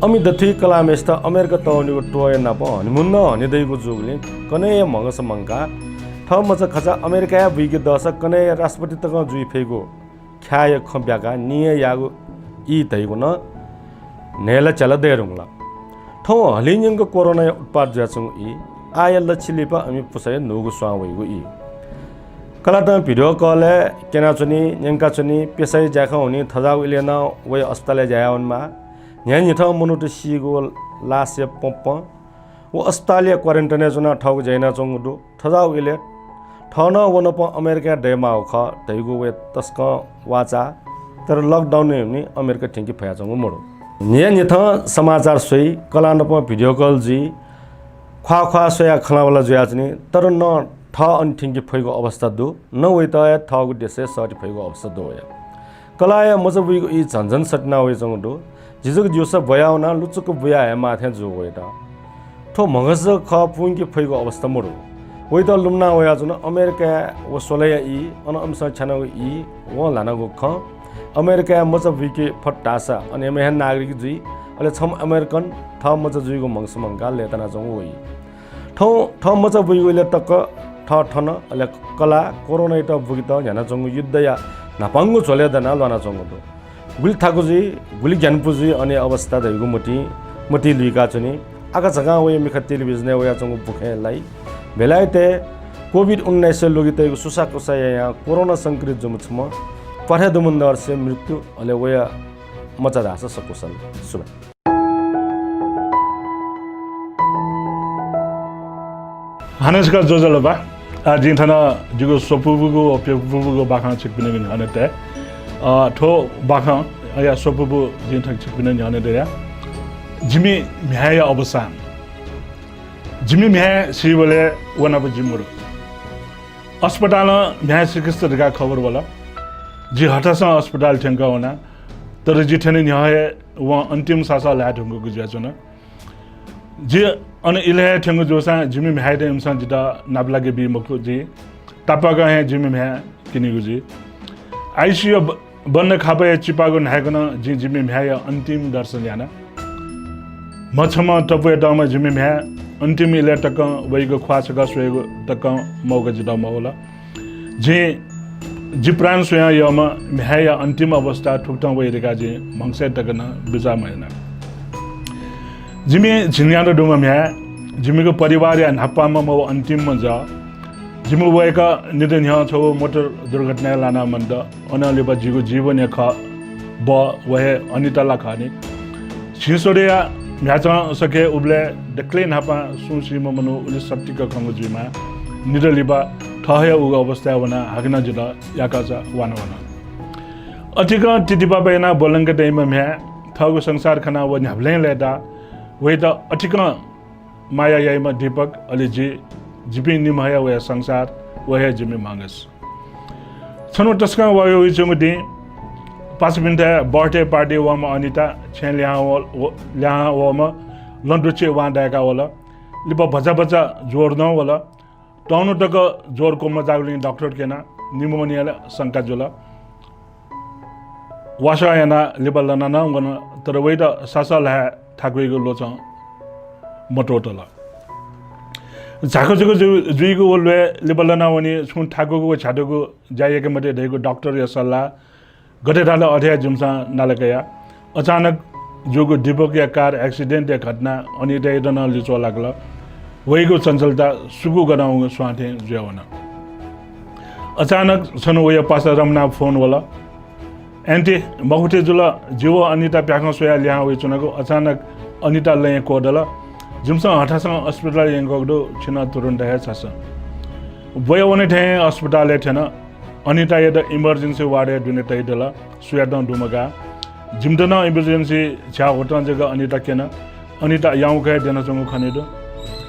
अमि दथि कलामेस्त अमेरिका तौनिको टोय नाप हनीमून न हनिदैको जुगले कने मंगस मंका थ मच खचा अमेरिका बिगे दशक कने राष्ट्रपति तक जुइ फेगो ख्याय खब्याका निय यागु इ तैगु न नेल चल देरुङला ठौ हलिङको कोरोना उत्पाद ज्याचुङ इ आय लछिलिपा अमि पुसय नुगु स्वावैगु इ कलाटा भिडियो कल केना चुनी नेंका चुनी पेसै जाखा हुनी थजाउ इलेना वे अस्पताल जायावनमा न्यानि थ मनुट सिगो लासे पप वो अस्पतालिया क्वारेन्टाइन जुना ठौ जैना चंगु थजाउ इले ठन वनप अमेरिका डेमा ख दैगु वे तस्क वाचा तर लकडाउन हुने अमेरिका ठिंकी फया चंगु मोडो न्यानि थ समाचार सोई कलानप भिडियो कल जी ख्वा सोया खलावाला जुयाचनी तर न ठ अन्ठिंकी फैगो अवस्था दु न वे त ठगु देशे सटी फैगो अवस्था दु या कलाया मजबुइगो इ झन्झन सटना वे चंगु दु जिजुक जुस बयाउना लुचुक बुया हे माथे जु वेटा ठो मगज ख पुंकी फैगो अवस्था मोडो वही तो लुमना वया जुन अमेरिका वो सोलया ई अन अमसा छानाको ई व लानाको ख अमेरिका मच विके फट्टासा अनि मेहन नागरिक जुई अले छम अमेरिकन थ मच जुइको मंगसमंगा लेतना जङ वई ठ मच बुइगोले तक ठ ठन अले कला कोरोना इट बुगित झना जङ युद्ध या नापाङ्गो झोले दना लाना जङ दो गुली थाको जुई गुली ज्ञानपुजी अनि अवस्था दैगो मोटी लुइका चुनी आका जगा वय मिख टेलिभिजन वया जङ बुखेलाई बेलायते कोभिड-19 लोगितैको सुसाकुसा या कोरोना संक्रमित जुमछम पठेदुमन्दर से मृत्यु अले वया मचादास सकुशल सुबह हानेसका जोजलबा जिथना जुगो सोपुबुगो ओपेबुगो बाखा छिकबिने हनेते ठो बाखा या सोपुबु जिथक छिकबिने हनेते या जिमी म्याय अवसान जिमी म्याय सिबले वनाबु जिमुरु अस्पताल म्याय चिकित्सा का खबर वाला जी हटासा अस्पताल ठेंगा होना तर जी ठने न्याय व अंतिम सासा ला ढंगो गुजाचना जी अन इले ठेंगो जोसा जिमी म्याय दे इंसान जिता नाबलागे बी मको जी तापागा है जिमी म्याय किनि गुजी आईसीयू बन्न खापे चिपागो नायकन जी जिमी म्याय अंतिम दर्शन याना मछमा टपे दामा जिमी म्याय अंतिम इले तक वैगो ख्वासगा स्वेगो तक मौका जिता मौला जी प्राण स्वयं यमा म्याय अंतिम अवस्था ठुक्ता वैरेका जी मंगसे तकना बिजा महिना जिमी झिन्यानो डुमा म्याय जिमीको परिवार या नापामा मो अंतिम मजा जिमु वयका निधन ह्या छौ मोटर दुर्घटना लाना मन्द अनलिबा जिगो जीवन या ख ब वहे अनिताला खाने छिसोरिया म्याचा सके उबले डक्ले नापा सुसी ममनु उले सप्तिका खंगो जिमा निदलिबा ठहया उग अवस्था वना हागना जिदा याकाचा वाना अतिका तिदिबा बेना बोलंग दैमा म्या थगो संसार खना व न्याब्ले लेदा वेदा अतिका माया याइमा दीपक अलिजी जिपि निमहया व संसार वहे जिमि मांगस छनो तस्का वयो विचुमदि 5 मिनट बर्थडे पार्टी वमा अनिता छेन ल्या वमा लन्डुचे वांडाका वला लिपा भजा जोर न वला टाउनु तक जोर को मजागली डॉक्टर केना निमोनिया शंका जोला वासा याना लिबल लना न गन तर वेदा सासा ला थागुइगो लोच मटोटला झाको जुइगो वलवे लिबल लना वनी सुन थागुगो छाडुगो जायके मते दैगो डॉक्टर या सल्लाह गते डाला अध्याय जुमसा नालकया अचानक जोगो दीपक या कार एक्सिडेंट या घटना अनि दैदन लिचो लागला वहीको चञ्चलता सुगु गराउँ स्वाथे ज्यावना अचानक छनु वया पासा रमना फोन वाला एन्टी बहुते जुल जीव अनिता प्याख सोया ल्या वे चुनको अचानक अनिता लय कोडला जिमसा हठासँग अस्पताल यंगगदो छिना तुरुन्त है छस वया वने थे अस्पताल थेन अनिता यद इमर्जेन्सी वार्ड दुने तैदला सुयादन दुमगा जिमदन इमर्जेन्सी छा होटन जगा अनिता केन अनिता याउ गए देन चंगु खनेदो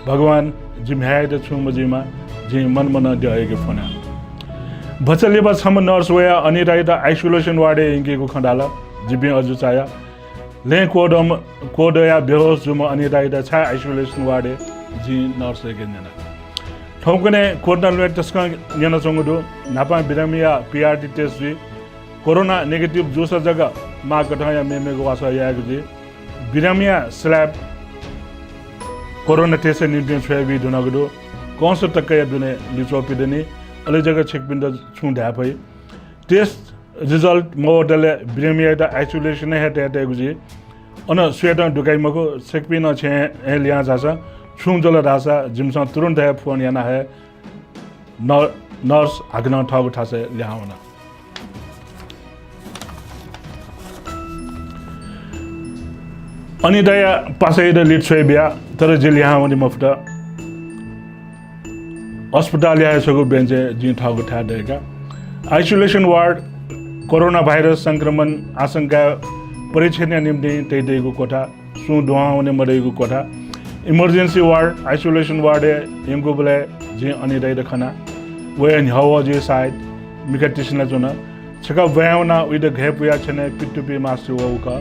भगवान जिम्हाय द छु मजिमा जि मन दिएके फोना बचलेबा छम नर्स वया अनिता द आइसोलेसन वार्डे इंगेको खडाला जिबि अजु चाया ले कोड या बेहोस जुम अनिता द छा आइसोलेसन वार्डे जि नर्स गेनेना ठौकने कोडना ले तस्का नेना चंगुदो नापा बिरामिया पीआरटी टेस्ट जि कोरोना नेगेटिभ जोसा जगा मा कठया मेमेको वासा यागु जि बिरामिया स्लैब कोरोना टेस्ट निम्ति छुबी दुनगदो कौन तक या दुने लिचोपिदनी अलग जगह छेकबिन्द छु ढापै टेस्ट रिजल्ट मोडले बिरामिया द आइसोलेसन है ते गुजी अन स्वेटन दुकाइमको छेकबिन छे ए लिया जासा छु जल रासा जिमसा तुरंत है फोन याना है नर्स हागना ठागु ठासे ल्याउना अनि दया पासै द लिट बिया तर जेल यहाँ वनि मफ्त अस्पताल या सगु बेन्चे जि ठागु ठा देका आइसोलेसन वार्ड कोरोना भाइरस संक्रमण आशंका परीक्षण निम्ति तैदैको कोठा सु दुवा वनि मदैको कोठा इमर्जेन्सी वार्ड आइसोलेसन वार्ड यंगु बले जि अनि दै खना वेन हवा जे साइड मिकटिसना जुन छका वयाउना विद घेपुया छने पिटुपी मासु वका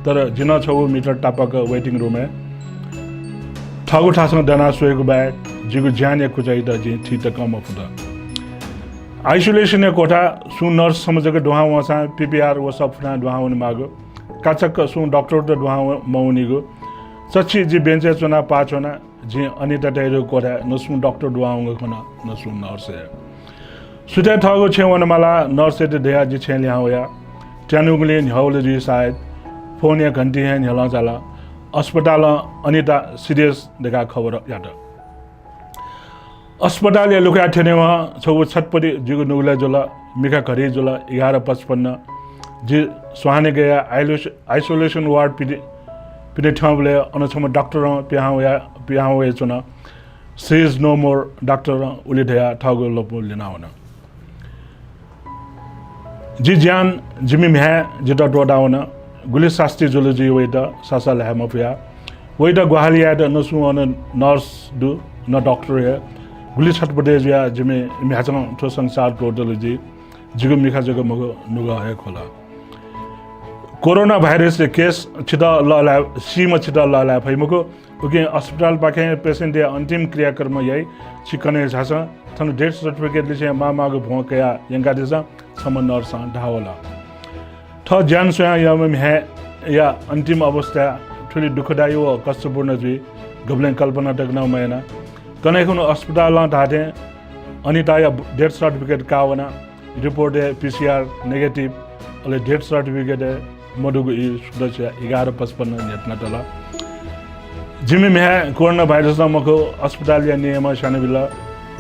तर जिना 6 मिटर टापक वेटिङ रुम है ठागु ठासँग दना सोएको बाहेक जिगु ज्यान या कुचाइ द जि थि त कम फुदा आइसोलेसन या कोठा सु नर्स समझके दुहा वसा पीपीआर व सब फुना दुहा वन मागो काचक सु डॉक्टर द दुहा मौनिगो सच्ची जि बेन्चे चुना पाचोना जि अनिता टेरो कोठा नसु डॉक्टर दुहा व खना नसु नर्स है सुते थगो छेवन माला नर्स ते देया जि छे ल्या होया ट्यानुगले न्हौले जि सायद फोन या घंटी है न्हला जाला अस्पताल अनिता सिरियस देखा खबर याद अस्पताल या लुका ठेनेमा छौ छटपटी जिगु नुगला जोला मिखा घरी जोला 11:55 जि सुहाने गया आइसोलेसन वार्ड पिने ठाउँले अनछम डाक्टर पिहा होया चुना सेज नो मोर डाक्टर उले धया ठाउगो लपो लेना होना जि ज्यान जिमि म्या जिटा डोडाउना गुली शास्त्री जोलोजी वेटा सासा लहमफिया वेटा गुहालिया द नसु अन नर्स दु न डॉक्टर है गुली छटपटे जिया जिमे म्याचन ठो संसार टोटोलोजी जिगु मिखा जगो मगो नुगा है खोला कोरोना भाइरस केस छिटा लला सीमा छिटा लला फैमको ओके अस्पताल पाखे पेशेंट या अन्तिम क्रियाक्रम यही छिकने झासा थन डेथ सर्टिफिकेट लिसे मामागो भोकया यंगा दिसा सम नर्स ढावला थ ज्यान स्वयं यम है या अन्तिम अवस्था ठुली दुखदायी व कष्टपूर्ण जी गबलेन कल्पना तकना मैना कनेकुन अस्पताल ढाटे अनिता या डेथ सर्टिफिकेट कावना रिपोर्ट है पीसीआर नेगेटिव अले डेथ सर्टिफिकेट है मधुगु इ सुरक्षा 11:55 नेटना तला जिम्मे में कोरोना भाइरस मको अस्पताल या नियम साने बिला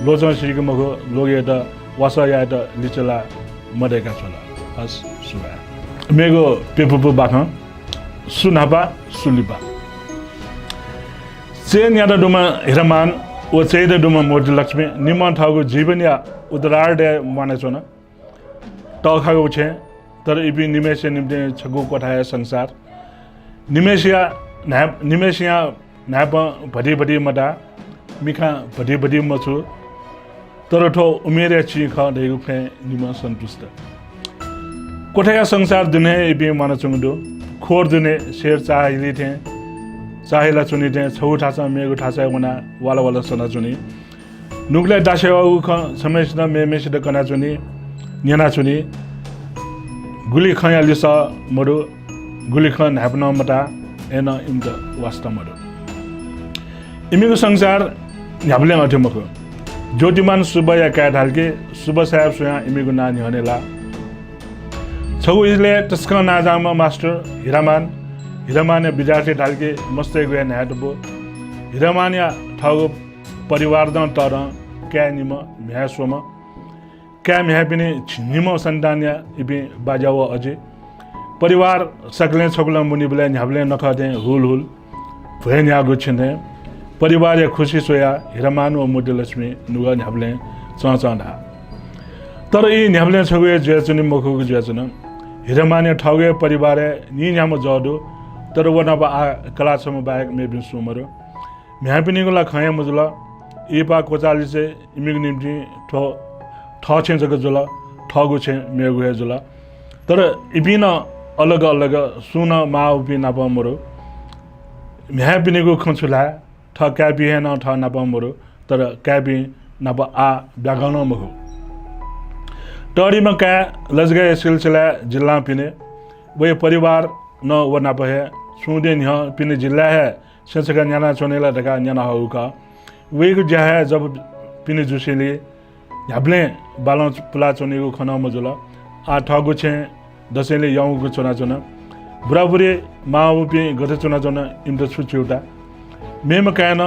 लोजन श्रीको मको लोगे त वासा या त लिचला मडेका छला हस सुबा मेगो पेपुपु बाखा सुनापा सुलिपा चेन यादा डुमा हिरमान ओ चेद डुमा मोर्ति लक्ष्मी निमन ठाउको जीवन या उदरार्ड माने छना टखागो छे तर इबि निमेषे निम्ते छगु कोठाया संसार निमेषिया नाप भडी मटा मिखा भडी मछु तर ठो उमेर छि ख दैगु फे निम सन्तुष्ट कोठाया संसार दुने इबि माने चुङदो खोर दुने शेर चाहिले थे चाहेला चुनि थे छौ ठासा मेगु ठासा वना वाला सना चुनि नुगले दासे उ ख समेसना मेमेसिद कना चुनि न्याना चुनि गुली खया लिसा मडो गुली खन हाप्न मटा एन इन द वास्ता मडो इमिगु संसार न्याबले अथे मको ज्योतिमान सुबया का ढालके सुब साहेब सोया इमिगु नानी हनेला छौ इले तस्का नाजामा मास्टर हिरामान विद्यार्थी ढालके मस्तै गए न्याटबो हिरामान या ठाउको परिवार द तर क्या निम म्यासोम क्या म्या पनि निम सन्तान या इबि बाजाव अझै परिवार सकले छगला मुनि बले न्याबले नखदे हुल भए न्यागु छिने परिवार या खुशी सोया हिरामान व मोटी लक्ष्मी नुगा न्याबले चढा तर यी न्याबले छगुए जेचुनि मखुगु जेचुन हिरामान ठाउगे परिवार नि न्याम जडो तर वना बा कला सम बायक मे बिन सुमरो म्या पनि गुला खया मुजुला इपा कोचाली से इमिग निम्ति ठ छे जग जुला ठगु छे मेगु हे जुला तर इबिन अलग सुन माउ पि नाप मरो म्या पनि गु खन्छुला ठ क्यापि हे न ठ नाप मरो तर क्यापि नाप आ ब्यागन मगु टरीमा का लजगा सिलसिला जिल्ला पिने वे परिवार न व नाप हे सुदे न्ह पिने जिल्ला है सेसका न्याना चोनेला ढका न्याना हउका वेगु ज्या जब पिने जुसेली ह्याब्ले बालन पुला चोनेगु खना मजुला आ ठगु छे दसेले यौगु चोना बुराबुरी माउ पि गथे चोना इमद छुचुटा मेम कान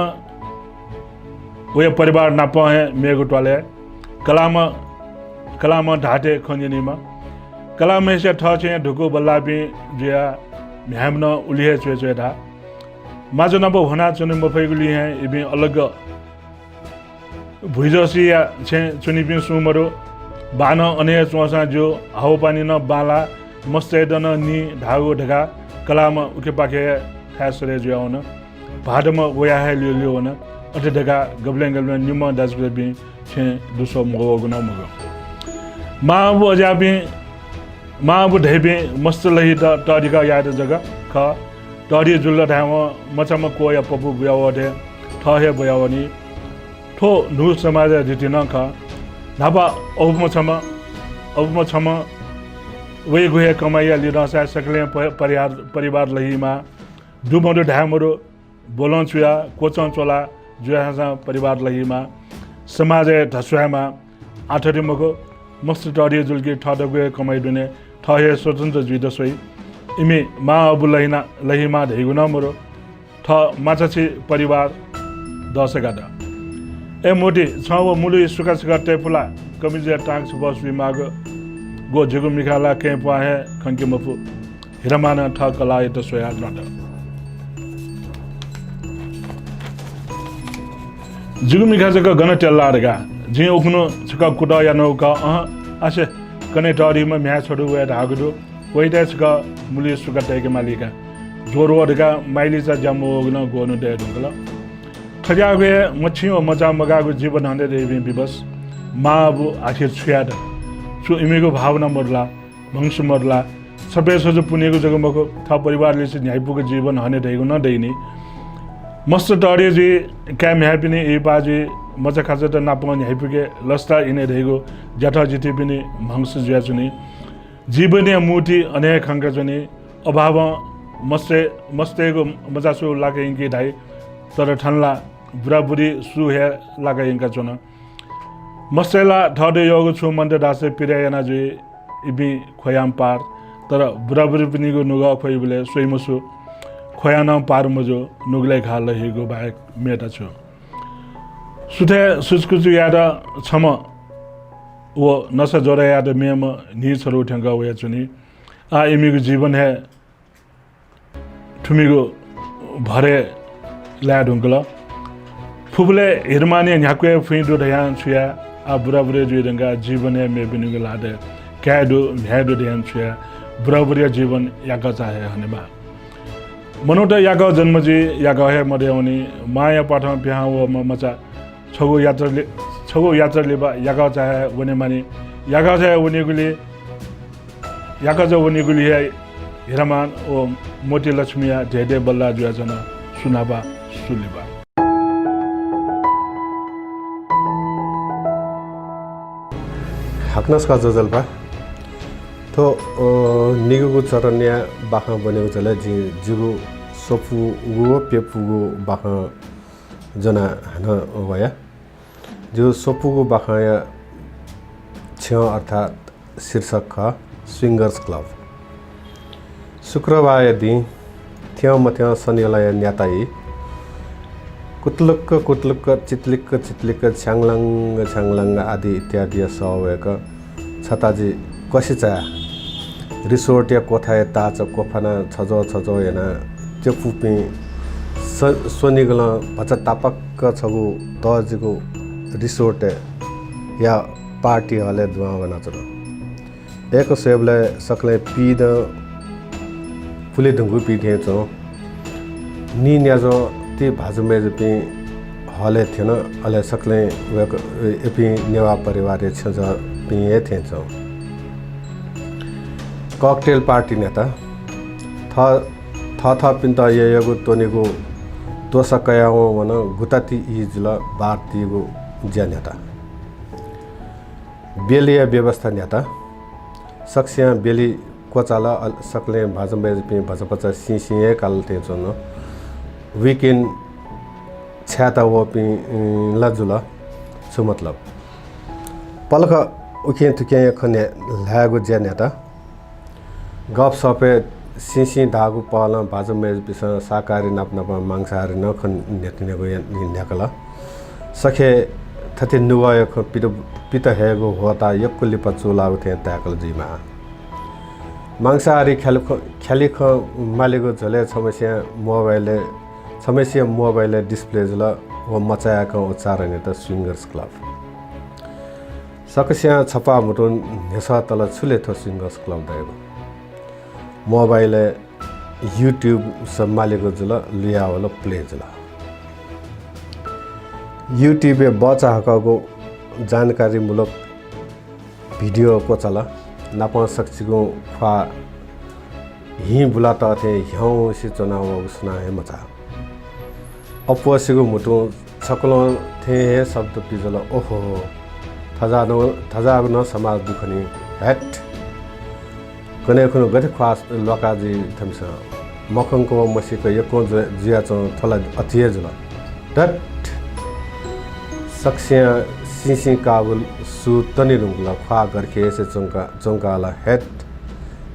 वे परिवार नाप है मेगु टले कलाम ढाटे खन्यनीमा कलाम से ठ छे ढुको बल्ला पि जिया म्याम न उलिहे चुए ढा माजो नब होना चुनि मफैगुली है इबि अलग भुइजसी या छे चुनि पि सुमरो बान अने चोसा जो हाउ पानी न बाला मस्तेदन नि धागो ढका कलाम उके पाखे खासरे ज्याउन भाडम वया है लियो न अटे ढका गबलें निम दाजबे बि छे दुसो मगो गुना मगो माबु अजाबि माबु ढेबे मस्त लहि त तरिका याद जगा ख तरि जुल्ला धाम मचम कोया पपु बुयावदे ठहे बुयावनी ठो नु समाज जितिन ख नापा औपम छम वे गुहे कमाइया लिरसा सकले परिवार लहीमा दुमरो ढामरो बोलन छुया कोचन चोला जुया परिवार लहीमा समाज ढसुयामा आठरी मको मस्त टरिए जुल्की ठड गुहे कमाइ दुने ठहे स्वतन्त्र जुइदसोइ इमे मा अबु लहीमा धेगु नमरो ठ माछाछि परिवार दसगाडा ए मोटी छ मुलु सुका सुका टेपुला कमिजे टाङ बस विमाग गो झुगु मिखाला के पाहे खंके मफु हिरमान ठ कला त सोया नट झुगु मिखा जक गन टेल्लाडगा जे उखनो छका कुटा या नौका आसे कने टरीमा म्या छोडु वे ढागुदु कोइटा छका मुलि सुका टेके मालिका जोरवडगा माइलिसा जम्मो गन गोनु दे ढुंगला खजागे मछि मजा मगागु जीवन हन्डे देवी विवश माबु आखिर छुयाद छु इमेको भावना मरला वंश मरला सबै सजो पुनेको जगमको था परिवारले चाहिँ न्यायपुको जीवन हने दैगु न दैनी मस्त टरे जी क्याम ह्यापिने ए बाजी मजा खाजा त नापन न्यायपुके लस्ता इने दैगु जथा जिति पनि वंश जुया चुनी जीवनीय मूर्ति अनेक खंका चुनी अभाव मस्तेको मजा सु लागे इनकी धाई तर ठनला बुढाबुढी सु हे लागे इनका चुन मस्तेला ठडे योग छु मन्द दासे पिरायना जुई इबी खोयाम पार तर बुढाबुढी पनि गो नुगा खोइबले सोइमसु खोयाना पार मजो नुगले घाल हिगो बाहेक मेटा छु सुथे सुस्कुचु याद छम वो नसा जोरा याद मेम नि छरो ठंगा वया चुनी आ इमीको जीवन है ठुमीको भरे ला ढुंगला फुबले हिरमाने न्याकुए फिंदो ध्यान छुया आ बुढाबुढी जुइदंगा जीवन है मे बिनुको लादे क्याडो भ्याडो ध्यान छुया बुढाबुढी जीवन याका चाहे हनेमा मनोट याका जन्मजी याका हे मदेउनी माया पाठम प्याहा व मचा छगो यात्राले बा याका चाहे वने माने याका चाहे वनेगुली याका ज वनेगुली है हिरमान ओ मोती लक्ष्मीया धेदे बल्ला जुया जना सुनाबा सुलिबा हाक्नसका जजलबा तो निगुगु चरन्या बाखा बनेको चले जिगु सोफु गु पेपुगु बाखा जना हन वया जो सोपुगु बाखा या छ अर्थात शीर्षक का स्विंगर्स क्लब शुक्रबार दिन थियो मथ्य शनिलाई न्याताई कुतलुक्क चितलिक्क छाङलाङ आदि इत्यादि सवयक छताजी कसिचा रिसोर्ट या कोठा या ताच कोफाना छजो हेना त्यो पुपी सोनिगल भचा तापक्क छगु तजिगु रिसोर्ट या पार्टी हले दुआ बना चलो एक सेबले सकले पीद फुले ढुंगु पीठे छ नि न्याजो ती भाजुमेज पी हले थिएन अले सकले एपी नेवा परिवार छ ज पिए थे छ कॉकटेल पार्टी नेता था पिन्ता यगु तोनेगु तोसकयाओ वन गुताती इजल भारतीयगु ज्यानेता बेलिया व्यवस्था नेता सक्सिया बेली कोचाला सकले भाजमेज पि भजपचा सिसिए कालते चन वीकेंड छ्याता वो पि लजुला छु मतलब पलक उखे तुके खने लागु ज्यानेता गप सपे सिसी धागु पाल भाजमेज बिस साकारी नाप्न मांसाहारी नखन नेतिनेगु न्याकला सखे थते नुवाय ख पित हेगु होता यक्कुली पचुलाउ थे ताकल जिमा मांसाहारी ख्याली ख मालेगु झले समस्या मोबाइल डिस्प्ले जल व मचायाको उच्चारण त स्विंगर्स क्लब सकस्या छपा मुटुन नेसा तल छुले थो स्विंगर्स क्लब दएको मोबाइल यूट्यूब सब मालेको जुल लिया वाला प्ले जुल यूट्यूब बच्चा हकको जानकारी मूलक भिडियो को चला नापा सक्सिको फा हि बुलाता थे ह्याउ से चुनाव उसना है मचा अपवसिको मुटु छकलो थे शब्द पिजल ओहो थजाग न समाज दुखनी हेट कने खुनु गथे ख्वास लकाजी थमस मखङको मसीको यको जिया चो थला अथिए जुल दट सक्सिया सिसी काबुल सु तनि रुङला ख्वा गरखे से चौंकाला हेट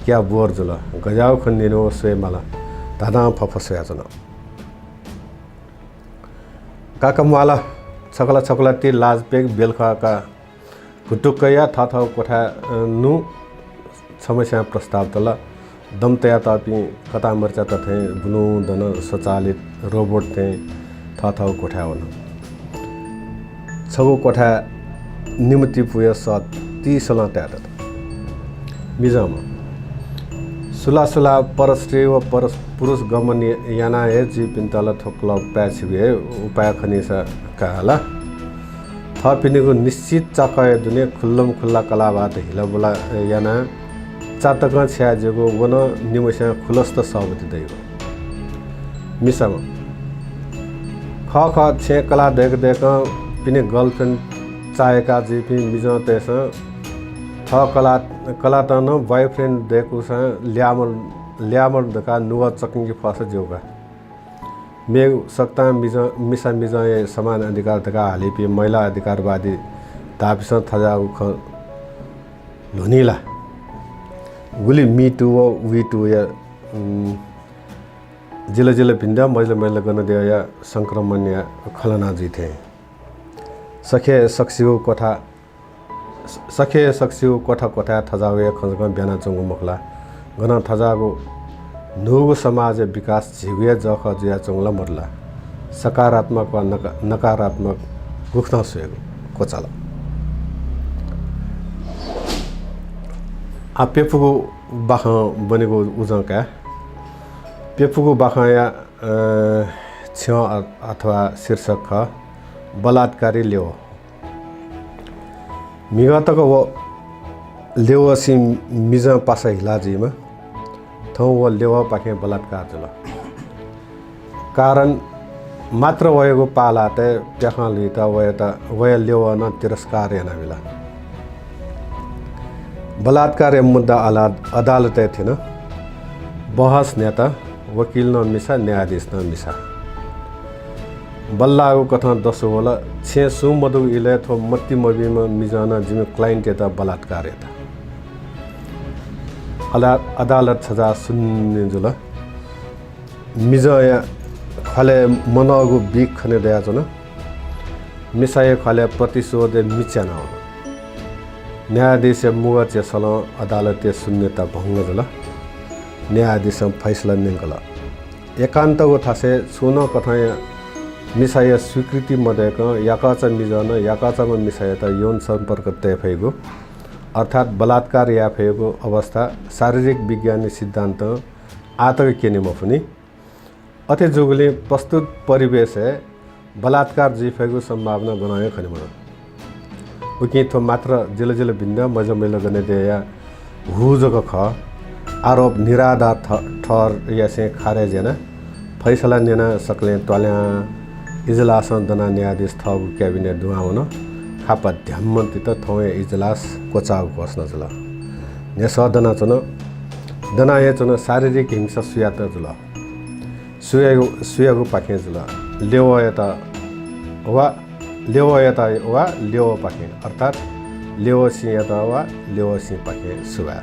क्या बोर जुल गजाउ खन्दिनो सेमाला दादा फफसया जन काकमवाला छकला ती लाजपेक बेलखाका घुटुक्कया थाथा कोठा नु समस्या प्रस्ताव तल दमतया तापी कता मर्चा तथे बुनु दन स्वचालित रोबोट थे थाथा कोठा वन छगु कोठा निमति पुय सत 30 ला त्यात मिजम सुला परस्त्री व पुरुष गमन याना हे जी पिन्तल थोक्ल प्याछिवे उपाय खनिस काला थपिनेको निश्चित चाकय दुने खुल्लम खुल्ला कलाबाट हिलबुला याना चातक छ्याजेको वन निमस्या खुलस्त सबति दैव मिसम ख छे कला देख पिने गर्लफ्रेन्ड चाहेका जी पि मिज तेस थ कला त न बॉयफ्रेन्ड देखु स ल्यामल दका नुवा चकिङ फस जेउका मे सक्ता मिसा समान अधिकार दका हालिपि महिला अधिकारवादी तापिस थजाउ ख धुनीला गुली मी टु व वी टु या जिले भिन्दा मैले गर्न दिया संक्रमण या खलना जी थे सखे सक्सिउ कोठा थजाउ खजग बिहान चंगु मखला गन थजागु नुगु समाज विकास झिगे जख जिया चंगला मरला सकारात्मक व नकारात्मक गुख्न सुएको कोचाल आ पेफुको बाख बनेको उजका पेफुको बाखया छ अथवा शीर्षक ख बलात्कारी ल्याउ मिगतको व लेवसी मिज पासा हिलाजीमा थौ व लेव पाखे बलात्कार जुल कारण मात्र वयको पाला त त्यहाँ लिता वय लेव न तिरस्कार याना मिला बलात्कार मुद्दा अदालत थिएन बहस नेता वकिल न मिसा न्यायाधीश न मिसा बल्लाको कथा दसो होला छे सु मधु इले थो मत्ती मबिमा मिजाना जिमे क्लाइन्ट यता बलात्कार यता अदालत सजा सुन्ने जुल मिजा खले मनगु बिक खने दया जन मिसाय खले प्रतिशोध मिच्यान हो न्यायाधीश मुगा चेसल अदालत शून्यता भङ्ग जुल न्यायाधीश फैसला निकल एकान्तको थासे सुन कथा मिसाय स्वीकृति मध्यक याकाचा मिजन याकाचामा मिसाय त यौन सम्पर्क तय भएको अर्थात् बलात्कार या भएको अवस्था शारीरिक विज्ञानी सिद्धान्त आतक केनेमा पनि अथे जोगले प्रस्तुत परिवेश बलात्कार जिफेको सम्भावना गनायो खनिमन उकि थो मात्र जिले भिन्न मजमेलो गर्ने देया हुजको ख आरोप निराधार ठहर यासे खारेज हैन फैसला नेना सकले तल्या इजलास दना न्यायाधीश थगु क्याबिनेट दुआउन खापा ध्यामन्ति त थौए इजलास कोचाउ बस्न जुल ने सदना चन दना ये चन शारीरिक हिंसा सुयात जुल सुयागु पाखे जुल लेवयता वा लेव पाखे अर्थात् लेवसी यता वा लेवसी पाखे सुया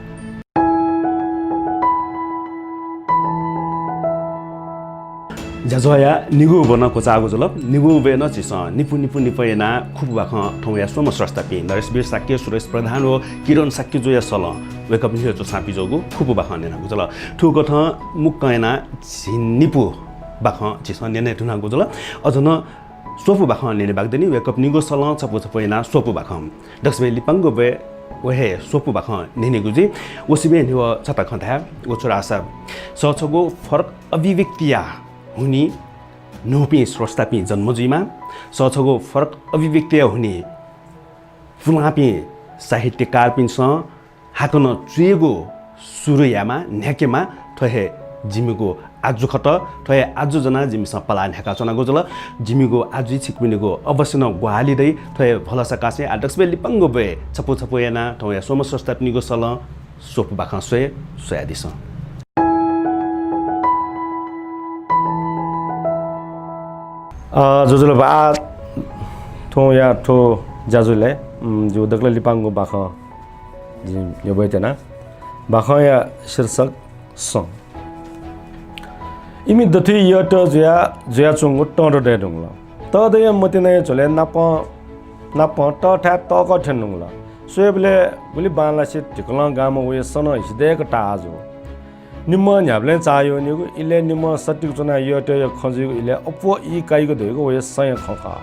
जजया निगु बन कोचागु जुल निगु बेन चिस निपु खुबा ख ठौया सोम स्रष्टा पि नरेशवीर साक्य सुरेश प्रधान हो किरण साक्य जोया सल वेकअप नियो जो सापि जोगु खुबा ख नेना जुल ठुको थ मुक्कैना निपु बाख चिस नेने ठुना जुल अझन सोपु बाख नेने बागदनी वेकअप निगु सल छपु छपैना सोपु बाख दक्सबे लिपांगो बे वहे सोपु बाख नेने गुजी ओसिबे निव छता खथा ओछरा आशा सछगो फरक अभिव्यक्तिया हुनी नोपी स्रष्टापी जन्मजुइमा सछगो फरक अभिव्यक्ति हुने फुलापी साहित्यकार पिन्छ हाकन चुएको सुरुयामा न्याकेमा थहे जिमेको आजु खत थय आजु जना जिमिस पलान हेका चना गोजल जिमिगो आजु छिकमिनेगो अवश्य न ग्वाली दै थय भलसा कासे आदक्स बे लिपंगो बे छपु छपु याना थय सोम सस्तापनिगो सल सोप बाखा सोया दिस जोजुल बा थो या थो जाजुले जो दक्ले लिपांगो बाखा जी योबैतेना बाखा या शीर्षक सं इमी दथि यट जया चुंगु टंडो दे दुंगला त दय मतिने चले नाप त ठा त क ठेनुंगला सोबले बुली बानला से टिकला गाम वे सन हिदेक टाजो निम्म न्याबले चायो निगु इले निम्म सटिक चुना यट य खजु इले अपो इ काइगो देगो वे सय खखा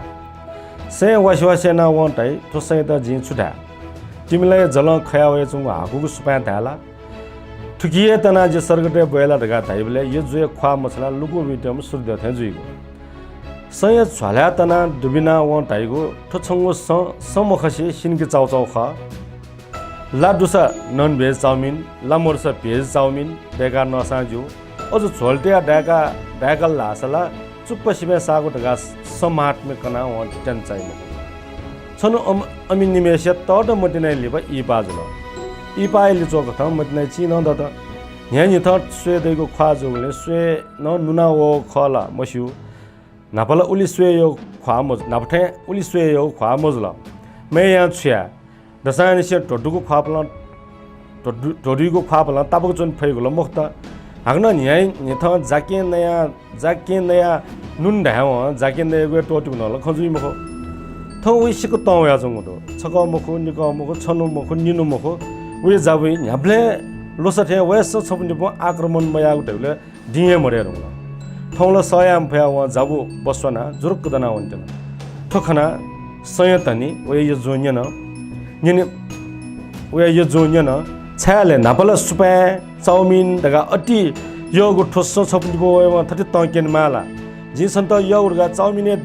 से वासवासेना वंटाइ तो सय त जि छुटा तिमीलाई जल खया वे चुंगु हाकुगु सुपा थाला ठुकिए तना जे सरगटे बोला ढगा थाइबले यो जुए ख्वा मछला लुगु बिटम सुर्द थे जुइगो सय छ्वाला तना दुबिना व टाइगो ठछंगो समखसे सिनके चाउचाउ ख लाडुसा नन भेज चाउमिन लामोरसा भेज चाउमिन बेगा नसाजु अझ झोल्टिया डाका लासला चुप्प सिमे सागो ढगा समाटमे कना व टेन चाहिम छनु अमि निमेश तड मतिनै लिबा इ बाजुल इ पाइले चोक थ मतिनै चिन दत न्यानि थ स्वे दैगो ख्वा जोगले स्वे न नुना वो खला मस्यु नापला उली स्वे यो ख्वा मज नापठे उली स्वे यो ख्वा मजला मे या छ्या दसानि से टडुको ख्वापला टडुको ख्वापला ताबक जुन फैगुल मुक्त हागन न्याय निथ जाके नया नुन ढाव जाके नयगो टोटु नल खजुइ मखो थ उइसिको तवया जंगदो छक मखो निक मखो छनु मखो निनु मखो वे जाबुइ न्याब्ले लोसथे वेस छपनि ब आक्रमण मया उठले दिए मरे रंगला थौला सयाम फया व जाबु बसना जुरुक दना वन्टेन ठखना सयतनी वे यो जोन्यन निने वे यो जोन्यन छाले नापला सुपा चाउमिन दगा अति यो गुठोस छपनि ब व थति तकेन माला जि सन्त यो उर्गा चाउमिने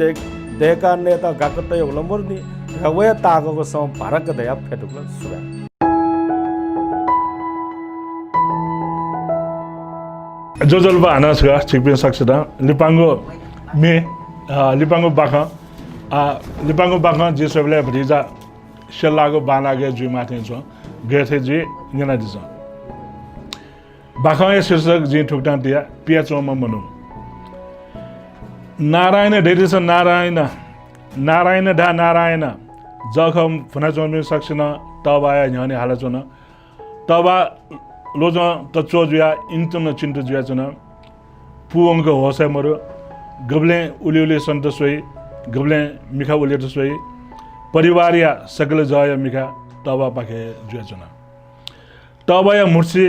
देका नेता गाकत यो लम्बरनी वे तागको सम भारक दया फेटुक सुबा जोजलबा हानासगा छिकपिन सक्छदा लिपांगो मे लिपांगो बाखा जे सबले भरिजा सेलागो बानागे जुइ माथे छ गेथे जी निना दिस बाखा शीर्षक जी ठुकटा दिया पिया चोमा मनु नारायण डेरिस नारायण ढा नारायण जखम फुना चोमे सक्छन तबाया न्याने हाला चोन तबा लोज तचो जुया इंतन चिन्त जुया चन पुवंग होसे मरो गबले उली सन्त सोई गबले मिखा उले त सोई परिवारिया सकल जय मिखा तबा पाखे जुया चन तबाया मुर्सी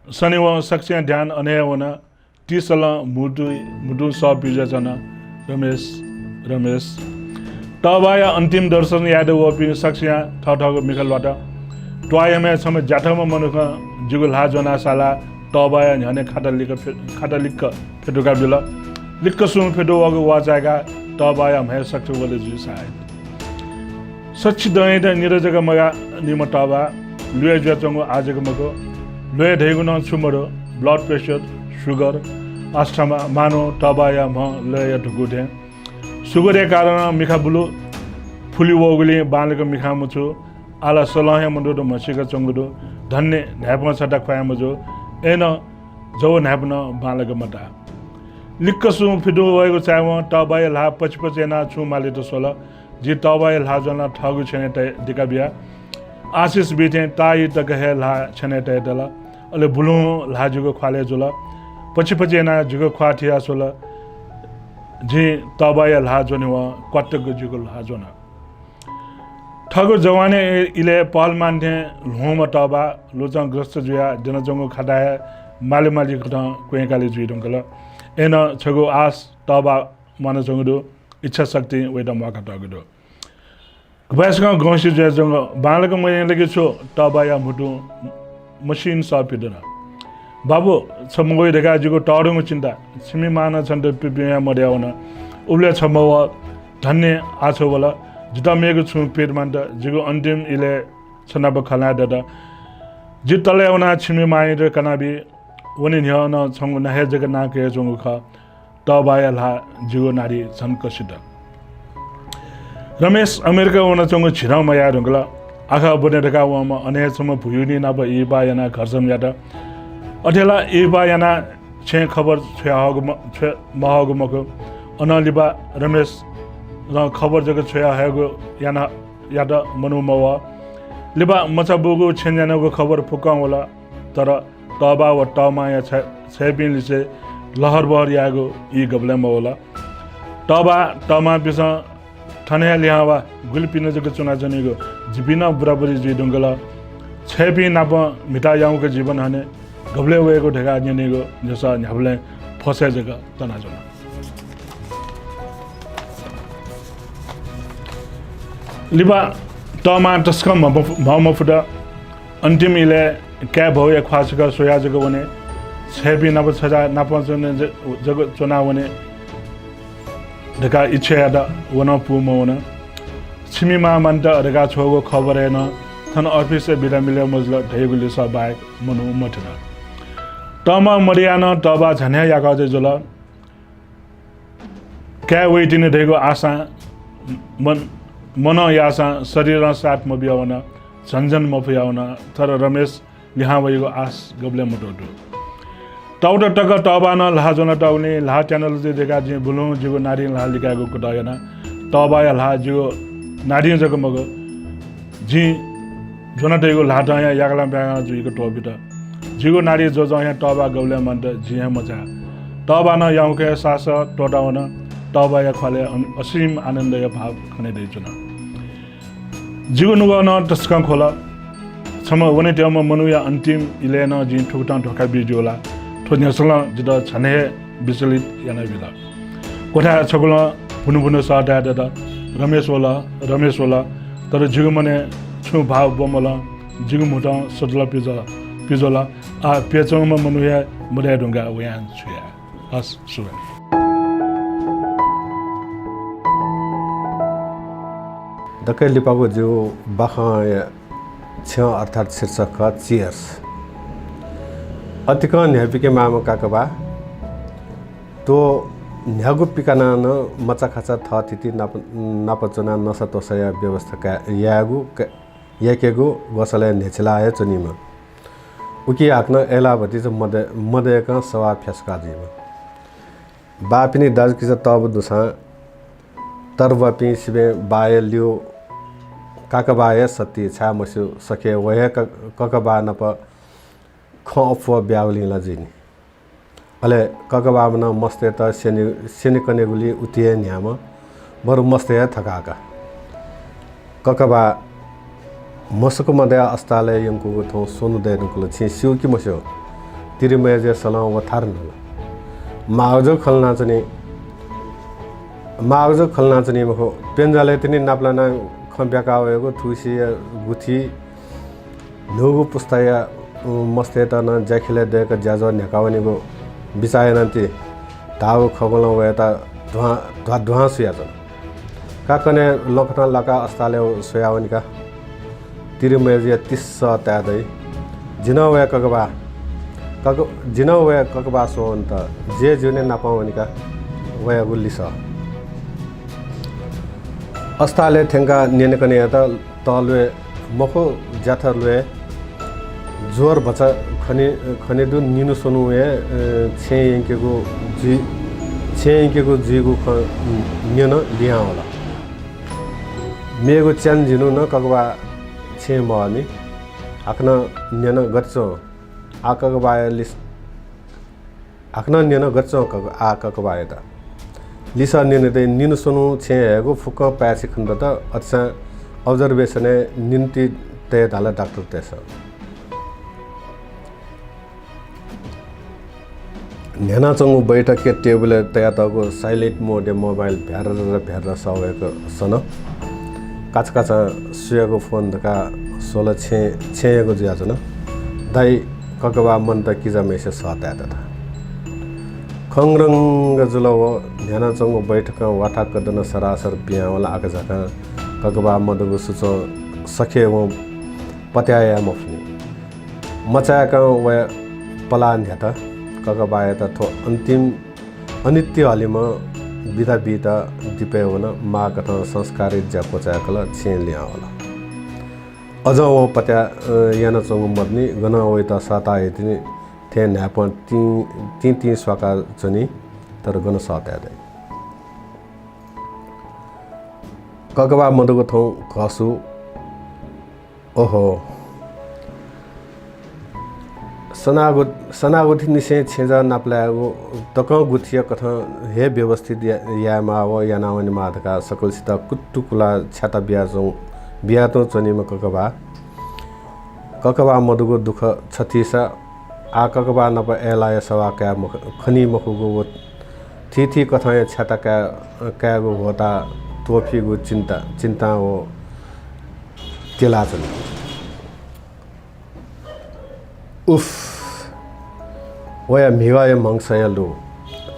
सनेव सक्ष्या ध्यान अनेवना तीसल मुडु स पिजा चन रमेश तबाया अन्तिम दर्शन यादव वपि सक्ष्या ठठको मिखलबाट ट्वायमे समय जाठमा मनुख जुगुल हा जना साला तबाया न्याने खाता लिक्क फेटुका बिल लिक्क सुम फेटो वगो वाचागा तबाया महे सक्छु वले जु सायद सच्ची दयद निरजग मगा निम तबा लुए ज्याचंगो आजको मको लुए ढेगुन छुमरो ब्लड प्रेसर सुगर अस्थमा मानो तबाया म लय ढुगुथे सुगरे कारण मिखा बुलु फुली वगुले बालेको मिखा मुछु आला सलाह मन्दो मसिका चंगुदो धन्य न्यापमा छटा खुया मजो एन जो न्यापन बालक मटा लिक्क सु फिटो भएको चाव तबाय ला पचपचेना छु माले त सोल जी तबाय ला जना ठगु छने त दिका बिया आशिष बिथे ताई त कहे ला छने त दला अले बुलु ला जुगो खाले जुल पचपचेना जुगो ख्वा थिया सोल जी तबाय ला जने व कटक जुगो ला जना ठगु जवाने इले पहल मान्थे लोम तबा लोचङ ग्रस्त जुया जनजंगो खडाय माले खटा क्वेकाले जुइ दंगल एन छगो आस तबा मन जंगदो इच्छा शक्ति वेद मका तगदो गबासगा गौसी जुया जंग बालक मय लगे छु तबा या मुटु मसिन सपिदन बाबु छमगोइ देगा जुगो टडुङ चिन्ता छिमी मान छन्द पिपिया मड्याउन उले छमव धन्य आछो वला जुटा मेगो छु पेट मान्द जिगो अन्तिम इले छनाब खला ददा जितले उना छिमी माइ र कनाबी वने न्यान छंग नहे जग ना के जोंग ख तबायल हा जिगो नारी छन कसिद रमेश अमेरिका वन चंग छिराउ मया रंगला आखा बने रका वमा अने सम भुयुनी ना ब इबा याना घरसम यादा अठेला इबा याना छे खबर छयाग महग मको अनलिबा रमेश र खबर जग छया हेगो याना यादा मनु मवा लिबा मचा बोगो छेन्यानको खबर फुका होला तर तबा व तमा या छेपिन लिसे लहर बहर यागो ई गबले मवला तबा तमा बिस ठने लिहावा गुलपिन जग चुना जनेगो जिबिना बराबरी जि डंगला छेपि नाप मिटा याउको जीवन हने गबले वेको ढेगा जनेगो जसा न्याबले फसे जग तना जना लिबा तमा तस्कम मफुदा अन्तिम इले क्या भौ या ख्वासका सोया जग वने छेपि नाप छजा नाप जग चुना वने ढका इच्छा यादा वन पुम वन छिमीमा मन्टा ढका छोगो खबर हेन थन अफिस से बिदा मिले मजल ढेगुले सब बाय मनु मठना तमा मरियान तबा झन्या याका जोल क्या वेटिने ढेगो आशा मन यासा शरीर साथ म बियाउन झन्झन म फुयाउन तर रमेश लिहा भएको आस गबले मटोटो टाउट टक तबा न लहा जोन टाउने लहा च्यानल जे देखा जे बुलु जिगो नारी लहा लिकाको कुटायना तबा या लहा जिगो नारी जग मगो जी जोन टेगो लहा ता या यागला ब्या जुइको टोबिटा जिगो नारी जो जो या तबा गबले मन्ट जिया मजा तबा न याउके सास टोटाउन तबा या खले असीम आनन्द या भाव खने दैछन जिगो नुगो न तस्का खोला सम वने त्यम मनुया अन्तिम इलेन जिन ठुकटा ढोका बिजोला ठोन्यासला जद छने विचलित याना बिला कोठा छगुल पुनु साटा दादा रमेश वाला तर जिगु मने छु भाव बमला जिगु मुटा सजला पिजोला आ पेचोमा मनुया मरे ढुंगा वयान छुया हस सुन दकै लिपाको जो बाखा छ अर्थात् शीर्षक चियर्स अतिक न्यापिके मामा काकबा तो न्यागु पिकाना न मचा खाचा थ तिति नापचना नसा तोसया व्यवस्था का याकेगु गसले नेचलाय चनिमा उकी आक्न एला भति ज मदयका सवा फ्यासका जिमा बापिनी दाज किज तब दुसा तरवपि सिबे बाय लियो काकबाय सती छा मसु सके वय ककबा नप खफ ब्याउली लजिनी अले ककबा न मस्ते त सेनी कनेगुली उतिए न्याम बरु मस्ते थकाका ककबा मसको मदया अस्ताले यंकु थो सोनु देनुकुल छि सिउ कि मसो तिरिमय जे सलाम वथारन माउजो खलना चनि मखो पेन्जाले तिनी नाप्लाना खम्प्याका भएको थुसी गुथी नुगु पुस्ताया मस्ते त न ज्याखिले देक ज्याजो न्याकावनीको बिचायनन्ति धाउ खगल वयता धुवा सुया त काकने लखना लका अस्ताले सोयावनीका तिरुमेजिया 30 त्यादै जिनवय ककबा सोन्त जे जुने नापावनीका वय गुल्लिस अस्ताले थेंका नेनकने त तलवे मखो जाथरले जोर बचा खनेदु निनु सोनुए छे इंकेको जिगु न्यन लिया होला मेगो च्यान जिनु न ककबा छे मनी आक्न न्यन गच्चो आ ककबा लिस आक्न न्यन गच्चो आ ककबा एता लिसा निने निनु सोनु छे हेगो फुक पासी खन्द त अच्छा ऑब्जर्वेशन निन्ति ते दाला डाक्टर तेस न्याना चंगु बैठक के टेबल तयातको साइलेंट मोड मोबाइल भ्यार सवेको सन काच सुयाको फोन दका 16 छेको ज्याजन दाइ ककबा मन त किजा मेसेज सता त खंगरंग जुलव न्याना चंगु बैठक वाटा कदन सरासर पियावला आकजाका ककबा मदगु सुचो सखे व पत्याया मफनी मचाका व पलान झ्यात ककबाय त थो अन्तिम अनित्य हलिम बिदा बिदा दिपे हुन मा कथ संस्कारित ज्या पोचाकल छे लिया होला अझ वो पत्या याना चंगु मदनी गना ओइ त साता यतिनी थे न्याप ती स्वाका चनी तर गन साता दे ककबा मदुको थौ घसु ओहो सनागुठी निसे छेजा नाप्लागो तक गुथिया कथ हे व्यवस्थित यामा व यानावनि माधका सकलसित कुट्टुकुला छाता बियातो चनीमा ककबा मधुको दुख छतिसा आ ककबा नप एलाय सवा क्या खनी मखुगो थी कथा छाता क्यागो होता तोफीगो चिन्ता हो तेला चनी उफ वया मिवाय मंगसया लो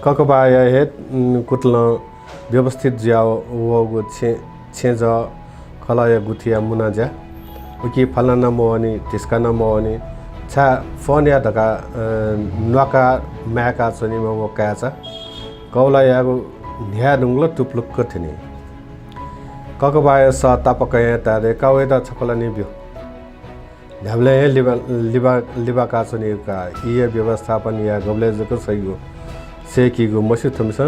ककबाया हे कुतल व्यवस्थित ज्याओ वगो छेज खलाया गुथिया मुनाजा उकी फलाना मोहनी तिसका न मोहनी छा फोन या धका नका म्याका चनी म वो काचा कौला यागो न्या दुंगलो टुप्लुक थिनी ककबाया स तापकया तादे कावेदा छकला निब्यो ढाबले लिबा काचनीका इय व्यवस्थापन या गबले जको सहीगो सेकीगो मसु थमस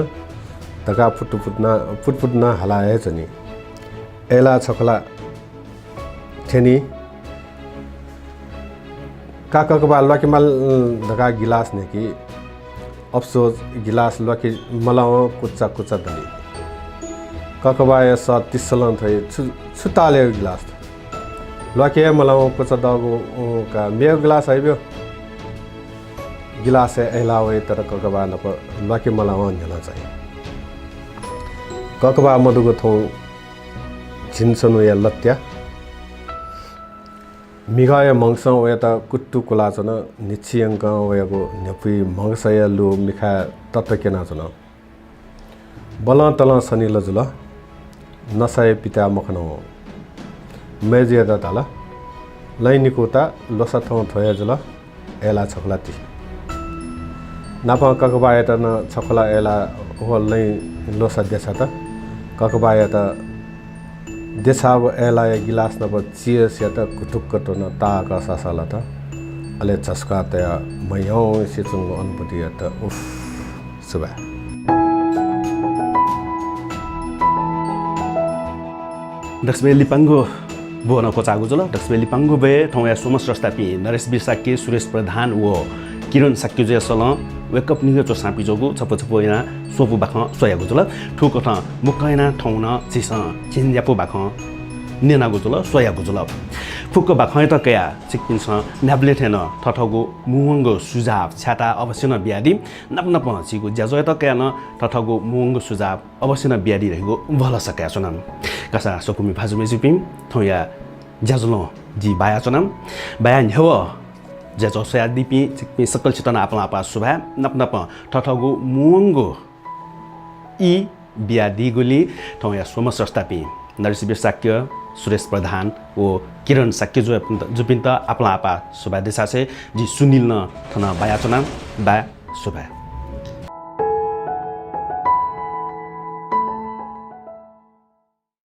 तका फुटफुटना हलाए चनी एला छकला थेनी काककबा लकी मल धका गिलास ने कि अफसोस गिलास लकी मलाव कुच्चा धनी ककबा या स तिसलन थई छुताले गिलास लके मलाउ कुचा दगो का मेयो गिलास आइब्यो गिलास एला वै तर ककबा नप लके मलाउ झना चाहिँ ककबा मधुको थौ झिन्सनु या लत्या मिगाय मंगस वया त कुट्टु कुलाचन निच्छियंक वयाको नेपुई मंगसय लु मिखा तत्वकेना चन बल तल सनी लजुल नसाय पिता मखन मेजिया दाला लैनिकोता लोसा थौ थोया जुल एला छकला ति नापा ककबाय त न छकला एला हो लै लोसा देसा त ककबाय त देसाब एला गिलास न चियस या त कुटुक कटो न ताका सासाला त अले चस्का त मयौ सिचुङ अनुभूति त उफ सुबा दक्षबे लिपाङ्गो बोन कोचागु जुल दक्षबे लिपाङ्गो बे ठौया सोमस रस्तापी नरेश बिसाके सुरेश प्रधान वो किरण साक्युजे सल वेकअप निगे चो सापी जोगु छपछपो याना सोपु बाख सोयागु जुल ठुको ठ मुकैना ठौना चिस चिन्यापो बाख नेनागु जुल सोयागु जुल फुक्क बाख त कया चिकपिन्छ न्याब्ले थेन ठठगु मुवंगो सुझाव छाता अवश्य न बियादी नपनप चिगु ज्याजो त कया न ठठगु मुवंगो सुझाव अवश्य न बियादी रहेगु भल सका छनम कसा सकुमी फाजुमे जिपिम थौया ज्याजलो जी बाया चनम बाया न्हेव ज्याजो सया दिपि चिकपि सकल चितना आपा सुभा नपनप ठठगु मुवंगो इ बियादी गुली थौया सोमस रस्तापि नरेश बिसाक्य सुरेश प्रधान वो किरण साक्य जुपिन्त आपला आपा सुभा देसासे जी सुनिल न थना बाया चना बा सुभा